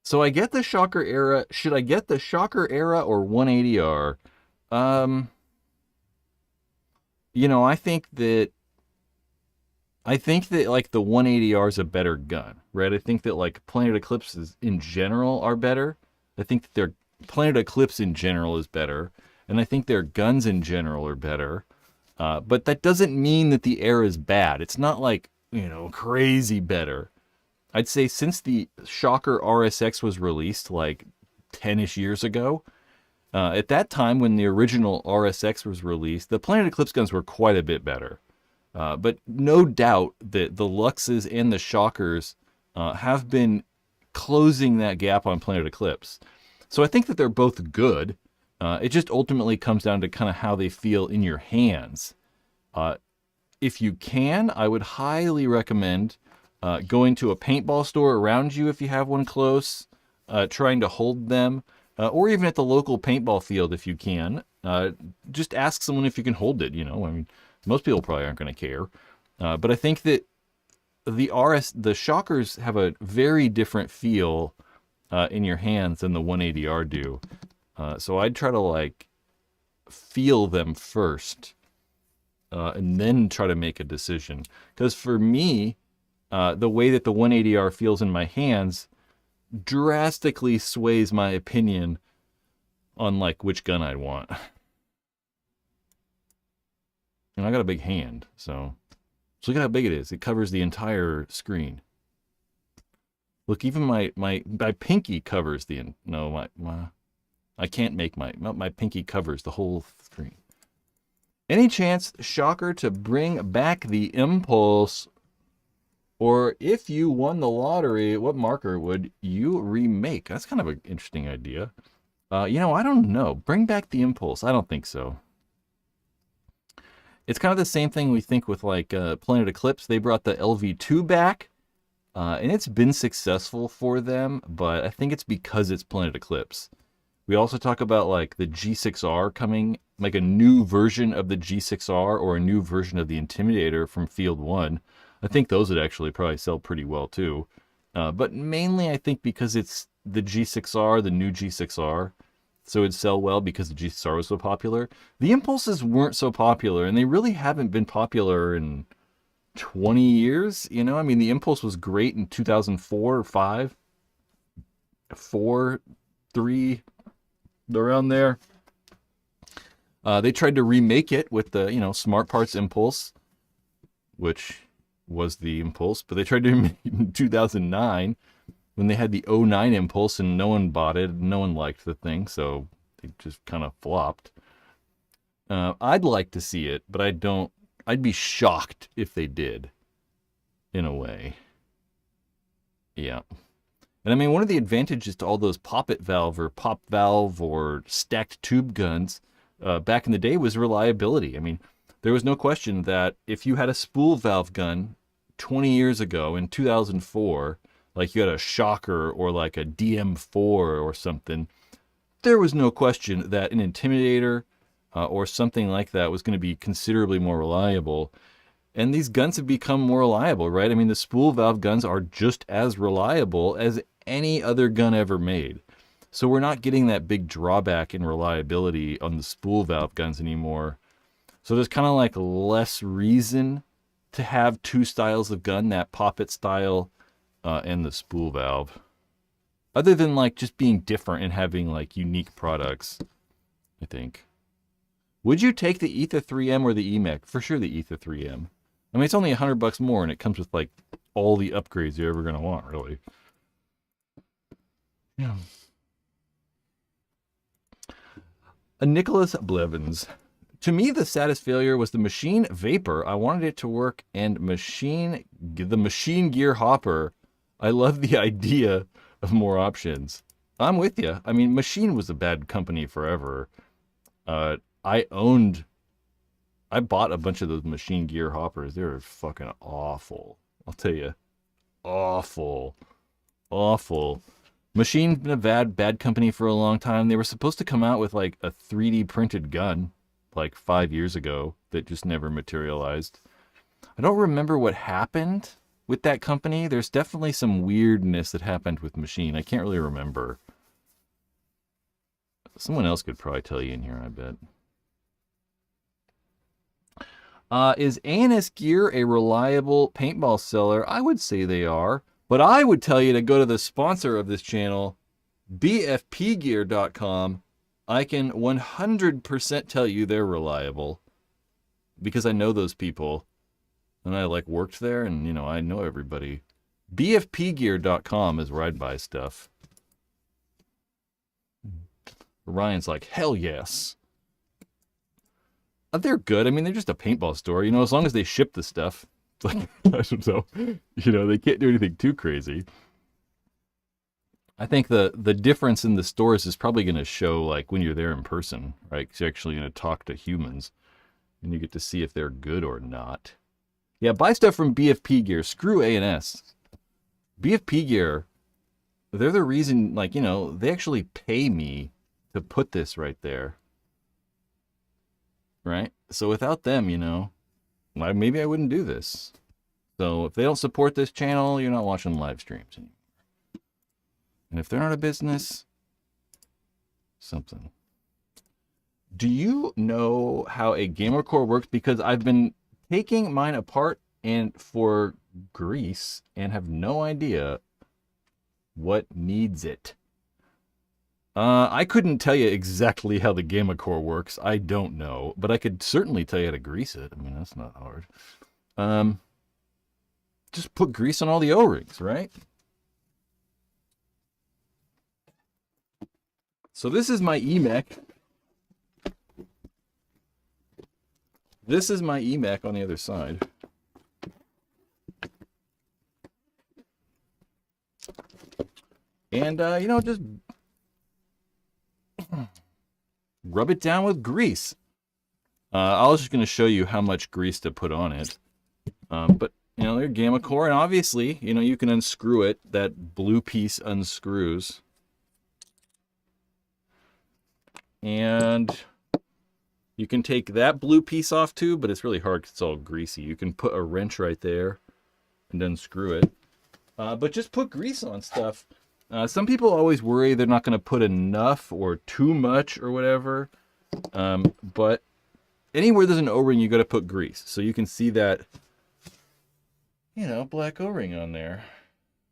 So I get the Shocker Era. Should I get the Shocker Era or 180R? You know, I think that like the 180R is a better gun, right? I think that like Planet Eclipses in general are better. I think that their Planet Eclipse in general is better. and I think their guns in general are better. But that doesn't mean that the air is bad. It's not like, crazy better. I'd say since the Shocker RSX was released like 10-ish years ago, at that time when the original RSX was released, the Planet Eclipse guns were quite a bit better. But no doubt that the Luxes and the Shockers have been closing that gap on Planet Eclipse. So I think that they're both good. It just ultimately comes down to kind of how they feel in your hands. If you can, I would highly recommend going to a paintball store around you if you have one close, trying to hold them, or even at the local paintball field if you can. Just ask someone if you can hold it. Most people probably aren't going to care. But I think that the Shockers have a very different feel in your hands than the 180R do. So I'd try to feel them first, and then try to make a decision. Because for me, the way that the 180R feels in my hands drastically sways my opinion on which gun I'd want. And I got a big hand, so look at how big it is. It covers the entire screen. Look, even my pinky covers I can't make my pinky covers the whole screen. Any chance, Shocker, to bring back the Impulse? Or if you won the lottery, what marker would you remake? That's kind of an interesting idea. I don't know. Bring back the Impulse. I don't think so. It's kind of the same thing we think with Planet Eclipse. They brought the LV2 back, and it's been successful for them, but I think it's because it's Planet Eclipse. We also talk about the G6R coming, a new version of the G6R or a new version of the Intimidator from Field 1. I think those would actually probably sell pretty well too. But mainly I think because it's the G6R, the new G6R. So it'd sell well because the G6R was so popular. The Impulses weren't so popular, and they really haven't been popular in 20 years. The Impulse was great in 2004 or 5. 4, 3, around there. They tried to remake it with the, Smart Parts Impulse, which was the Impulse, but they tried to remake it in 2009 when they had the 09 Impulse and no one bought it. No one liked the thing, so it just kind of flopped. I'd like to see it, but I'd be shocked if they did, in a way. Yeah. And one of the advantages to all those poppet valve or pop valve or stacked tube guns back in the day was reliability. There was no question that if you had a spool valve gun 20 years ago in 2004, you had a Shocker or a DM4 or something, there was no question that an Intimidator or something like that was going to be considerably more reliable. And these guns have become more reliable, right? The spool valve guns are just as reliable as any other gun ever made. So we're not getting that big drawback in reliability on the spool valve guns anymore. So there's kind of less reason to have two styles of gun, that poppet style and the spool valve. Other than just being different and having unique products, I think. Would you take the Ether 3M or the EMEC? For sure the Ether 3M. It's only $100 more, and it comes with all the upgrades you're ever going to want, really. Yeah. Nicholas Blevins. To me, the saddest failure was the Machine Vapor. I wanted it to work, and the Machine Gear Hopper. I love the idea of more options. I'm with you. Machine was a bad company forever. I bought a bunch of those Machine Gear Hoppers. They were fucking awful. I'll tell you. Awful. Machine been a bad company for a long time. They were supposed to come out with a 3D printed gun 5 years ago that just never materialized. I don't remember what happened with that company. There's definitely some weirdness that happened with Machine. I can't really remember. Someone else could probably tell you in here, I bet. Is A&S Gear a reliable paintball seller? I would say they are. But I would tell you to go to the sponsor of this channel, bfpgear.com, I can 100% tell you they're reliable because I know those people and I like worked there and, you know, I know everybody. BFPgear.com is where I'd buy stuff. Ryan's like, hell yes. They're good. I mean, they're just a paintball store, you know, as long as they ship the stuff. Like, I don't know. You know, they can't do anything too crazy. I think the difference in the stores is probably going to show, like, when you're there in person, right? Because you're actually going to talk to humans, and you get to see if they're good or not. Yeah, buy stuff from BFP Gear. Screw A&S. BFP Gear, they're the reason, like, you know, they actually pay me to put this right there. Right? So without them, you know, maybe I wouldn't do this. So if they don't support this channel, you're not watching live streams anymore. And if they're not a business, something. Do you know how a gamer core works? Because I've been taking mine apart and for grease and have no idea what needs it. I couldn't tell you exactly how the gamer core works. I don't know, but I could certainly tell you how to grease it. I mean, that's not hard. Just put grease on all the O-rings, right? So this is my EMEC. This is my EMEC on the other side. And, you know, just rub it down with grease. I was just going to show you how much grease to put on it. But, you know, they're gamma core, and obviously, you know, you can unscrew it. That blue piece unscrews. And you can take that blue piece off too, but it's really hard because it's all greasy. You can put a wrench right there and unscrew it. But just put grease on stuff. Some people always worry they're not going to put enough or too much or whatever. But anywhere there's an O-ring, you got to put grease. So you can see that, you know, black O-ring on there.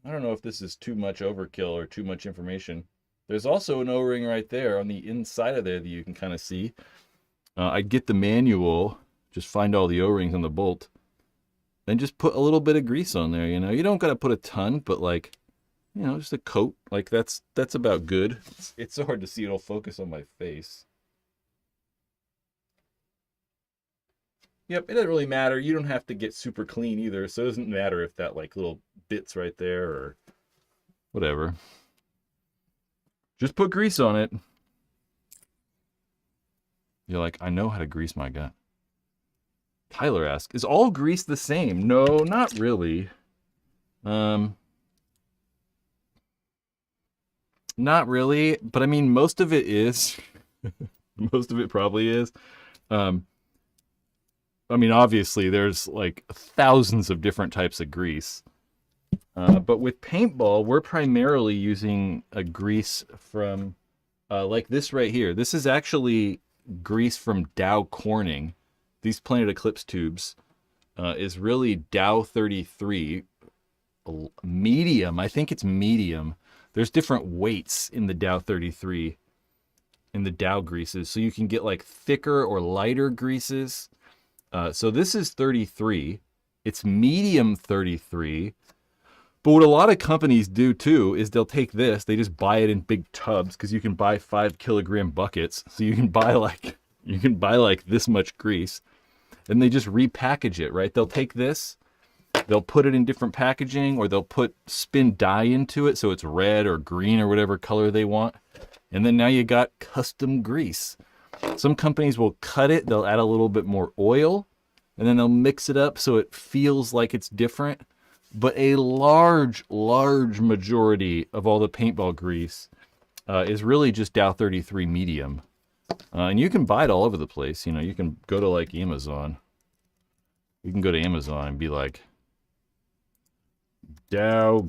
I don't know if this is too much overkill or too much information. There's also an O-ring right there on the inside of there that you can kind of see. I'd get the manual, just find all the O-rings on the bolt, then just put a little bit of grease on there, you know. You don't got to put a ton, but like, you know, just a coat. Like that's about good. It's so hard to see, it'll focus on my face. Yep, it doesn't really matter. You don't have to get super clean either, so it doesn't matter if that like little bit's right there or whatever. Just put grease on it. You're like, I know how to grease my gun. Tyler asks, is all grease the same? No, not really. Not really, but I mean, most of it is. Most of it probably is. I mean, obviously, there's like thousands of different types of grease. But with paintball, we're primarily using a grease from, like this right here. This is actually grease from Dow Corning. These Planet Eclipse tubes is really Dow 33 medium. I think it's medium. There's different weights in the Dow 33 in the Dow greases, so you can get like thicker or lighter greases. So this is 33. It's medium 33. But what a lot of companies do too is they'll take this, they just buy it in big tubs because you can buy 5 kilogram buckets. So you can buy like this much grease, and they just repackage it, right? They'll take this, they'll put it in different packaging, or they'll put spin dye into it so it's red or green or whatever color they want. And then now you got custom grease. Some companies will cut it, they'll add a little bit more oil, and then they'll mix it up so it feels like it's different. But a large majority of all the paintball grease is really just Dow 33 medium. And you can buy it all over the place. You know, you can go to like Amazon. You can go to Amazon and be like, Dow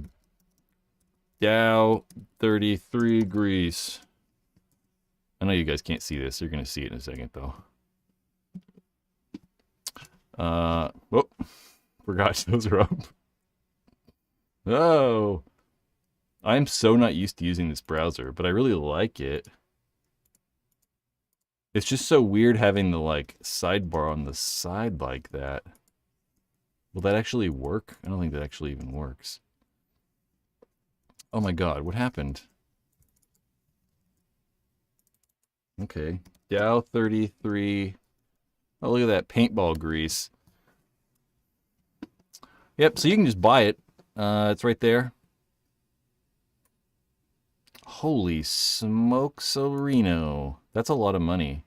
33 grease. I know you guys can't see this. You're going to see it in a second, though. Whoop. Forgot those are up. Oh, I'm so not used to using this browser, but I really like it. It's just so weird having the like sidebar on the side like that. Will that actually work? I don't think that actually even works. Oh my god, what happened? Okay. Dow 33. Oh, look at that paintball grease. Yep, so you can just buy it. It's right there. Holy smoke-serino. That's a lot of money.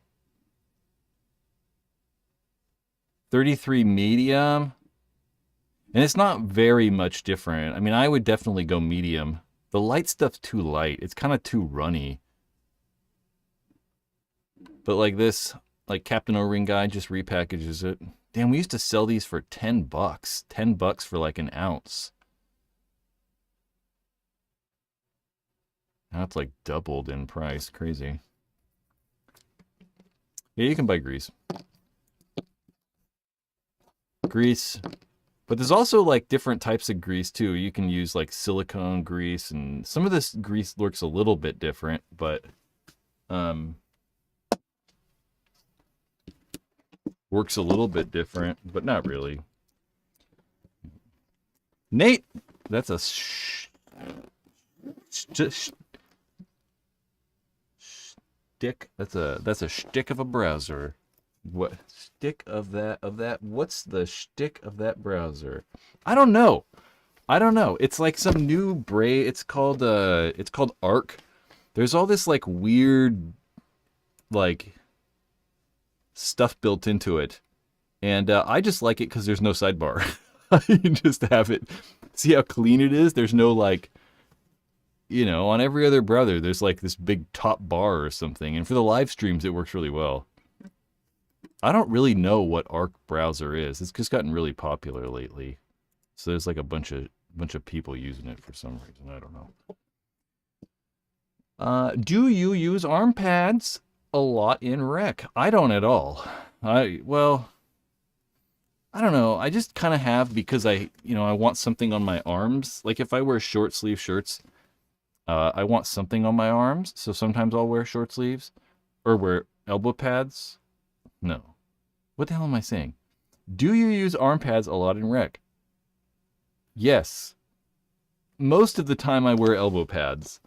33 medium. And it's not very much different. I mean, I would definitely go medium. The light stuff's too light. It's kind of too runny. But like this, like Captain O-Ring guy just repackages it. Damn, we used to sell these for $10. $10 for like an ounce. Now it's like doubled in price. Crazy. Yeah, you can buy grease. Grease. But there's also like different types of grease too. You can use like silicone grease, and some of this grease looks a little bit different, but works a little bit different, but not really. Nate, that's a stick. That's a shtick of a browser. What shtick of that? What's the shtick of that browser? I don't know. It's like some new braid. It's called Arc. There's all this like weird like stuff built into it, and I just like it because there's no sidebar. You can just have it. See how clean it is? There's no like, you know, on every other browser there's like this big top bar or something, and for the live streams it works really well. I don't really know what Arc browser is. It's just gotten really popular lately, so there's like a bunch of people using it for some reason. I don't know. Do you use arm pads a lot in rec? I don't at all. Well, I don't know. I just kind of have because I want something on my arms. Like if I wear short sleeve shirts, I want something on my arms. So sometimes I'll wear short sleeves or wear elbow pads. No. What the hell am I saying? Do you use arm pads a lot in rec? Yes. Most of the time I wear elbow pads.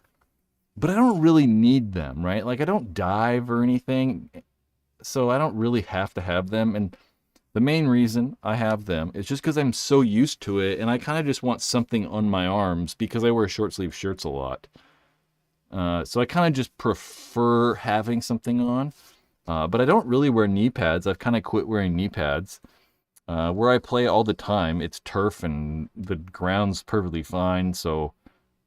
But I don't really need them, right? Like I don't dive or anything, so I don't really have to have them. And the main reason I have them is just because I'm so used to it, and I kind of just want something on my arms because I wear short sleeve shirts a lot. So I kind of just prefer having something on. But I don't really wear knee pads. I've kind of quit wearing knee pads. Where I play all the time, it's turf and the ground's perfectly fine, so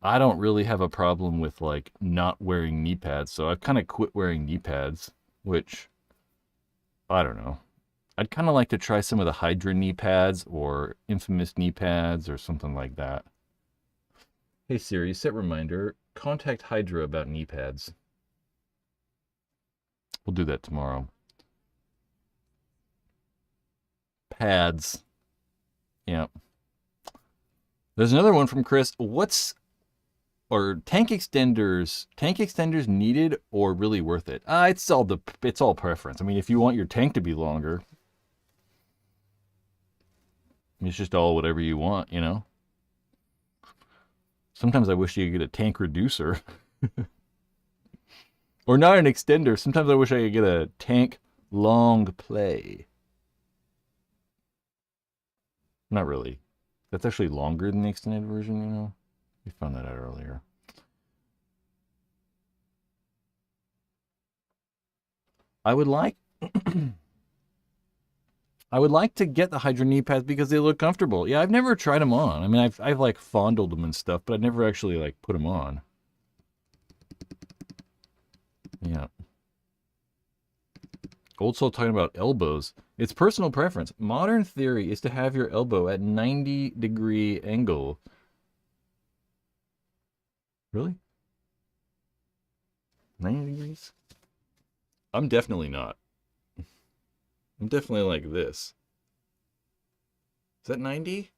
I don't really have a problem with like not wearing knee pads. So I've kind of quit wearing knee pads, which I don't know. I'd kind of like to try some of the Hydra knee pads or Infamous knee pads or something like that. Hey Siri, set reminder, contact Hydra about knee pads. We'll do that tomorrow. Pads. Yeah. There's another one from Chris. Tank extenders needed or really worth it? It's all preference. I mean, if you want your tank to be longer, it's just all whatever you want, you know? Sometimes I wish you could get a tank reducer. Or not an extender. Sometimes I wish I could get a tank long play. Not really. That's actually longer than the extended version, you know? We found that out earlier. I would like to get the Hydra knee pads because they look comfortable. Yeah, I've never tried them on. I mean, I've like fondled them and stuff, but I've never actually like put them on. Yeah. Old Soul talking about elbows. It's personal preference. Modern theory is to have your elbow at 90-degree angle. Really? 90 degrees? I'm definitely not. I'm definitely like this. Is that 90?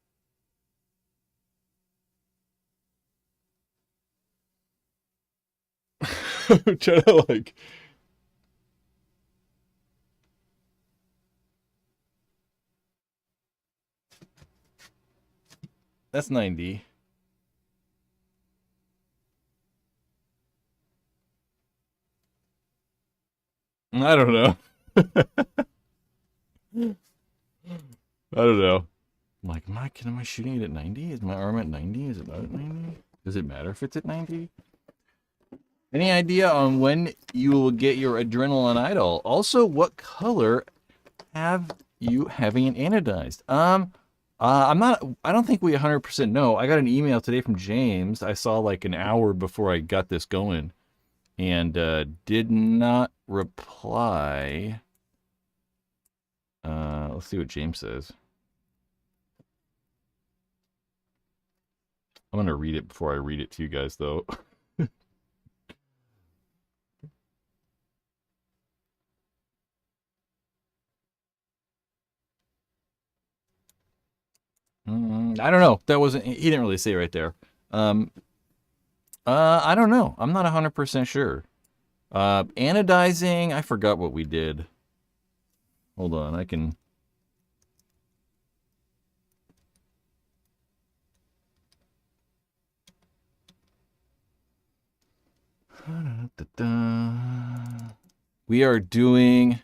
I'm trying to like... That's 90. I don't know. I don't know. I'm like, am I shooting it at 90? Is my arm at 90? Is it not at 90? Does it matter if it's at 90? Any idea on when you will get your adrenaline idol? Also, what color have you having it anodized? I don't think we 100% know. I got an email today from James. I saw like an hour before I got this going and did not reply. Let's see what James says. I'm going to read it before I read it to you guys, though. I don't know. That wasn't, he didn't really say right there. I don't know. I'm not 100% sure. Anodizing, I forgot what we did. Hold on, I can... We are doing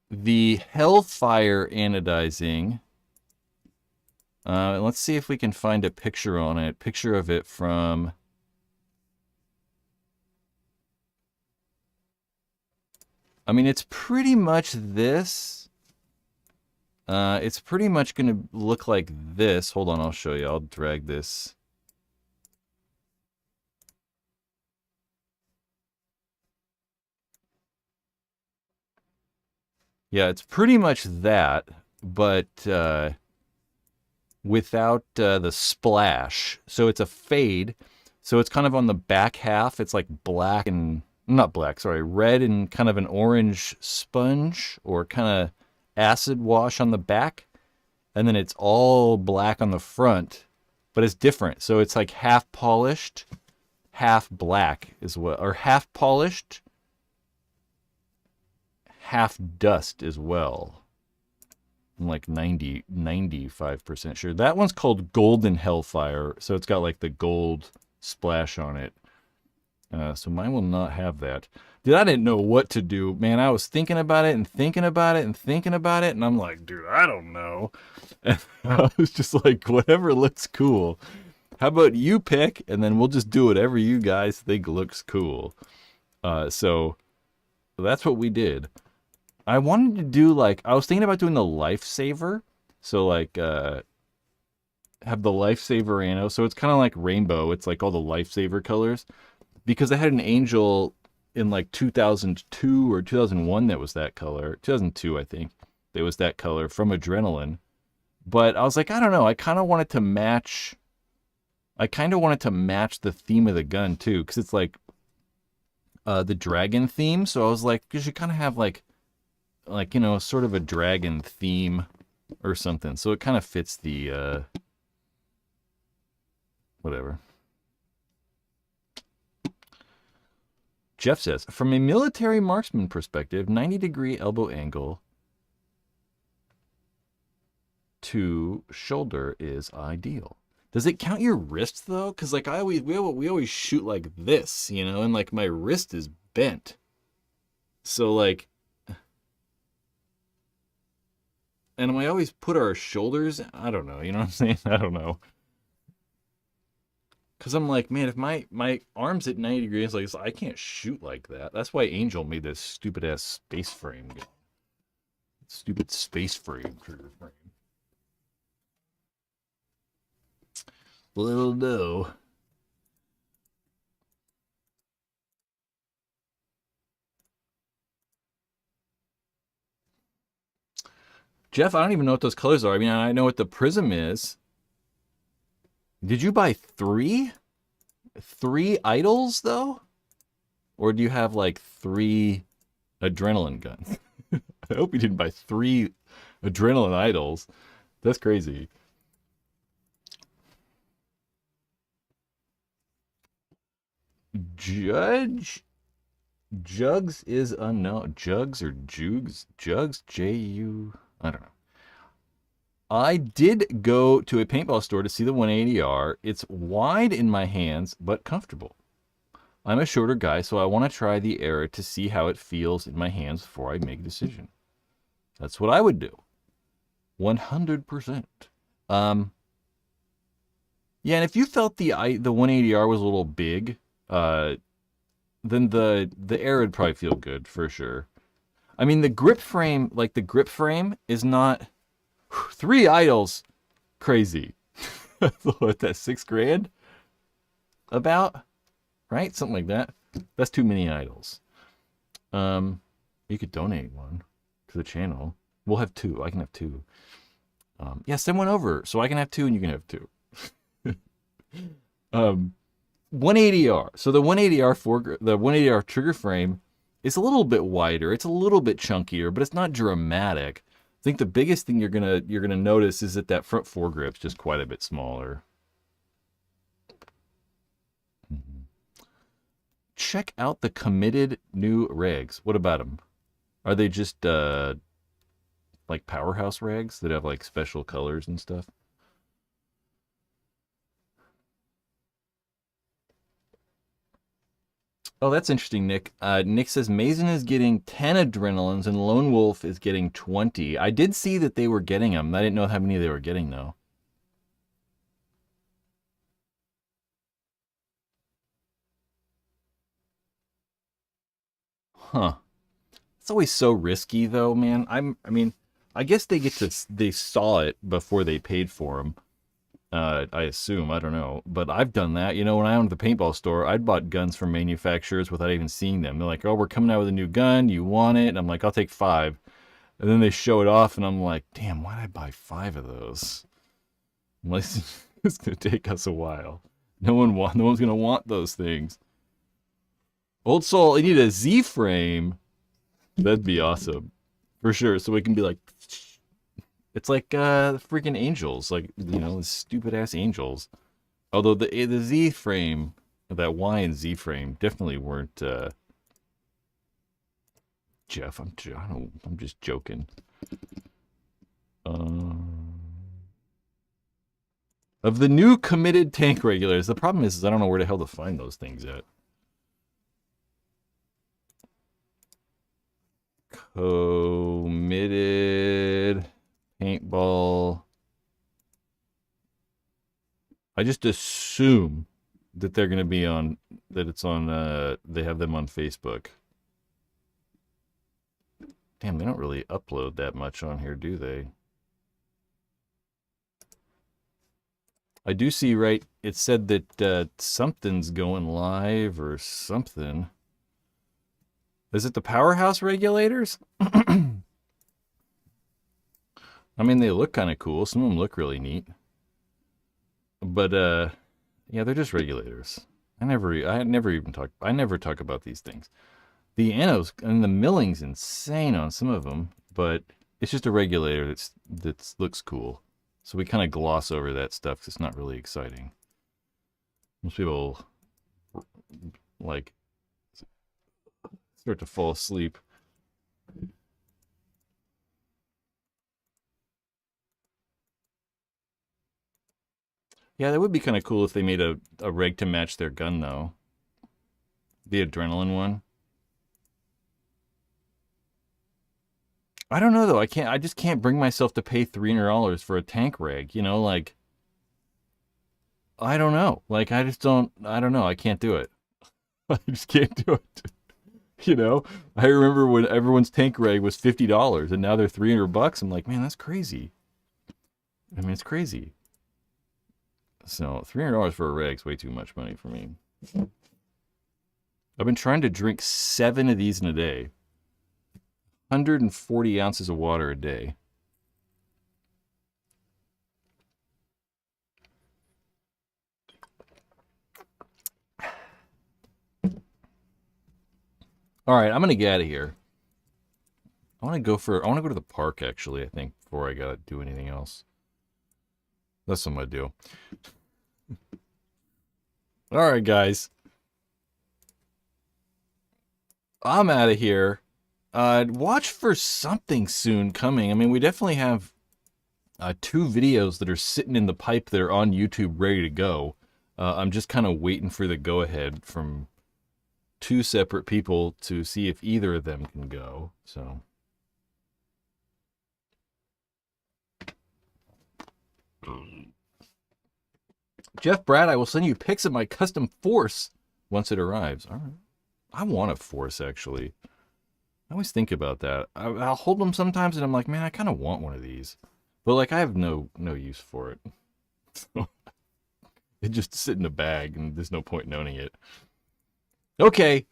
the Hellfire anodizing. Let's see if we can find a picture on it. Picture of it from... I mean, it's pretty much this. It's pretty much going to look like this. Hold on, I'll show you. I'll drag this. Yeah, it's pretty much that, but without the splash. So it's a fade. So it's kind of on the back half. It's like black and, not black, sorry, red and kind of an orange sponge or kind of acid wash on the back. And then it's all black on the front, but it's different. So it's like half polished, half black as well, or half polished, half dust as well. I'm like 95% sure. That one's called Golden Hellfire. So it's got like the gold splash on it. So mine will not have that. Dude, I didn't know what to do. Man, I was thinking about it and thinking about it and thinking about it. And I'm like, dude, I don't know. And I was just like, whatever looks cool. How about you pick? And then we'll just do whatever you guys think looks cool. So that's what we did. I wanted to do like, I was thinking about doing the lifesaver. So like, have the lifesaver ano. So it's kind of like rainbow. It's like all the lifesaver colors. Because I had an angel in like 2002 or 2001 that was that color. 2002, I think. It was that color from Adrenaline. But I was like, I don't know. I kind of wanted to match. I kind of wanted to match the theme of the gun too. Because it's like the dragon theme. So I was like, you should kind of have like, you know, sort of a dragon theme or something. So it kind of fits the, whatever. Jeff says, from a military marksman perspective, 90-degree elbow angle to shoulder is ideal. Does it count your wrist though? Because like we always shoot like this, you know, and like my wrist is bent. So like, and we always put our shoulders, I don't know, you know what I'm saying? I don't know. Because I'm like, man, if my arm's at 90 degrees, like I can't shoot like that. That's why Angel made this stupid-ass space frame gun. Stupid space frame, trigger frame. Little no. Jeff, I don't even know what those colors are. I mean, I know what the prism is. Did you buy three idols though? Or do you have like 3 adrenaline guns? I hope you didn't buy 3 adrenaline idols. That's crazy. Jugs is unknown. Jugs or Jugs? Jugs, J-U, I don't know. I did go to a paintball store to see the 180R. It's wide in my hands, but comfortable. I'm a shorter guy, so I want to try the Era to see how it feels in my hands before I make a decision. That's what I would do. 100%. Yeah, and if you felt the 180R was a little big, then the Era would probably feel good for sure. I mean, the grip frame, is not 3 idols. Crazy. What, that $6,000? About? Right? Something like that. That's too many idols. You could donate one to the channel. We'll have 2. I can have 2. Yeah, send one over so I can have 2 and you can have 2. 180R. So the 180R trigger frame is a little bit wider. It's a little bit chunkier, but it's not dramatic. I think the biggest thing you're gonna notice is that front foregrip's just quite a bit smaller. Check out the committed new regs. What about them? Are they just like powerhouse regs that have like special colors and stuff? Oh, that's interesting, Nick. Nick says Mason is getting 10 adrenalines and Lone Wolf is getting 20. I did see that they were getting them. I didn't know how many they were getting, though. Huh. It's always so risky, though, man. I mean, I guess they saw it before they paid for them. I assume, I don't know, but I've done that. You know, when I owned the paintball store, I'd bought guns from manufacturers without even seeing them. They're like, "Oh, we're coming out with a new gun. You want it?" And I'm like, "I'll take 5." And then they show it off, and I'm like, "Damn, why did I buy 5 of those? It's gonna take us a while. No one's gonna want those things." Old Soul, I need a Z frame. That'd be awesome, for sure. So we can be like. It's like freaking angels, like, you know, stupid ass angels. Although the Z frame, that Y and Z frame, definitely weren't. Jeff, I'm just joking. Of the new committed tank regulars, the problem is I don't know where the hell to find those things at. Committed. Paintball. I just assume that they're going to be on, that it's on, they have them on Facebook. Damn, they don't really upload that much on here, do they? I do see, right, it said that something's going live or something. Is it the Powerhouse regulators? I mean, they look kind of cool. Some of them look really neat. But, yeah, they're just regulators. I never talk about these things. The anodes and the milling's insane on some of them, but it's just a regulator that looks cool. So we kind of gloss over that stuff because it's not really exciting. Most people, like, start to fall asleep. Yeah, that would be kind of cool if they made a reg to match their gun, though. The adrenaline one. I don't know, though. I just can't bring myself to pay $300 for a tank reg. You know, like, I don't know. Like, I don't know. I can't do it. I just can't do it. You know, I remember when everyone's tank reg was $50 and now they're $300. I'm like, man, that's crazy. I mean, it's crazy. So $300 for a reg is way too much money for me. I've been trying to drink 7 of these in a day. 140 ounces of water a day. All right, I'm gonna get out of here. I want to go to the park, actually, I think, before I gotta do anything else. That's what I'm gonna do. All right, guys. I'm out of here. Watch for something soon coming. I mean, we definitely have 2 videos that are sitting in the pipe that are on YouTube ready to go. I'm just kind of waiting for the go-ahead from 2 separate people to see if either of them can go. So Jeff Brad, I will send you pics of my custom force once it arrives. All right. I want a force, actually. I always think about that. I'll hold them sometimes, and I'm like, man, I kind of want one of these. But, like, I have no use for it. It just sit in a bag, and there's no point in owning it. Okay.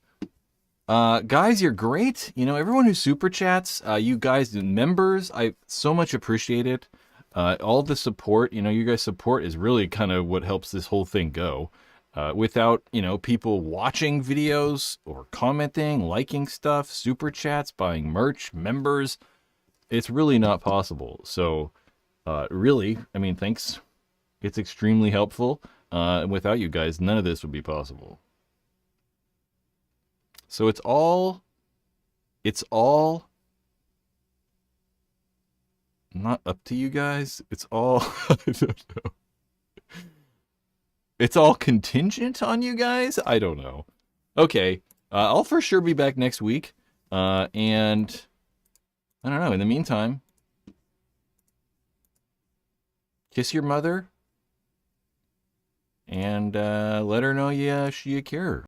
Guys, you're great. You know, everyone who super chats, you guys, the members, I so much appreciate it. All the support, you know, you guys' support is really kind of what helps this whole thing go. Without, you know, people watching videos or commenting, liking stuff, super chats, buying merch, members, it's really not possible. So, really, I mean, thanks. It's extremely helpful. And without you guys, none of this would be possible. So it's all not up to you guys. It's all, I don't know. It's all contingent on you guys? I don't know. Okay. I'll for sure be back next week. And I don't know. In the meantime, kiss your mother and let her know you care.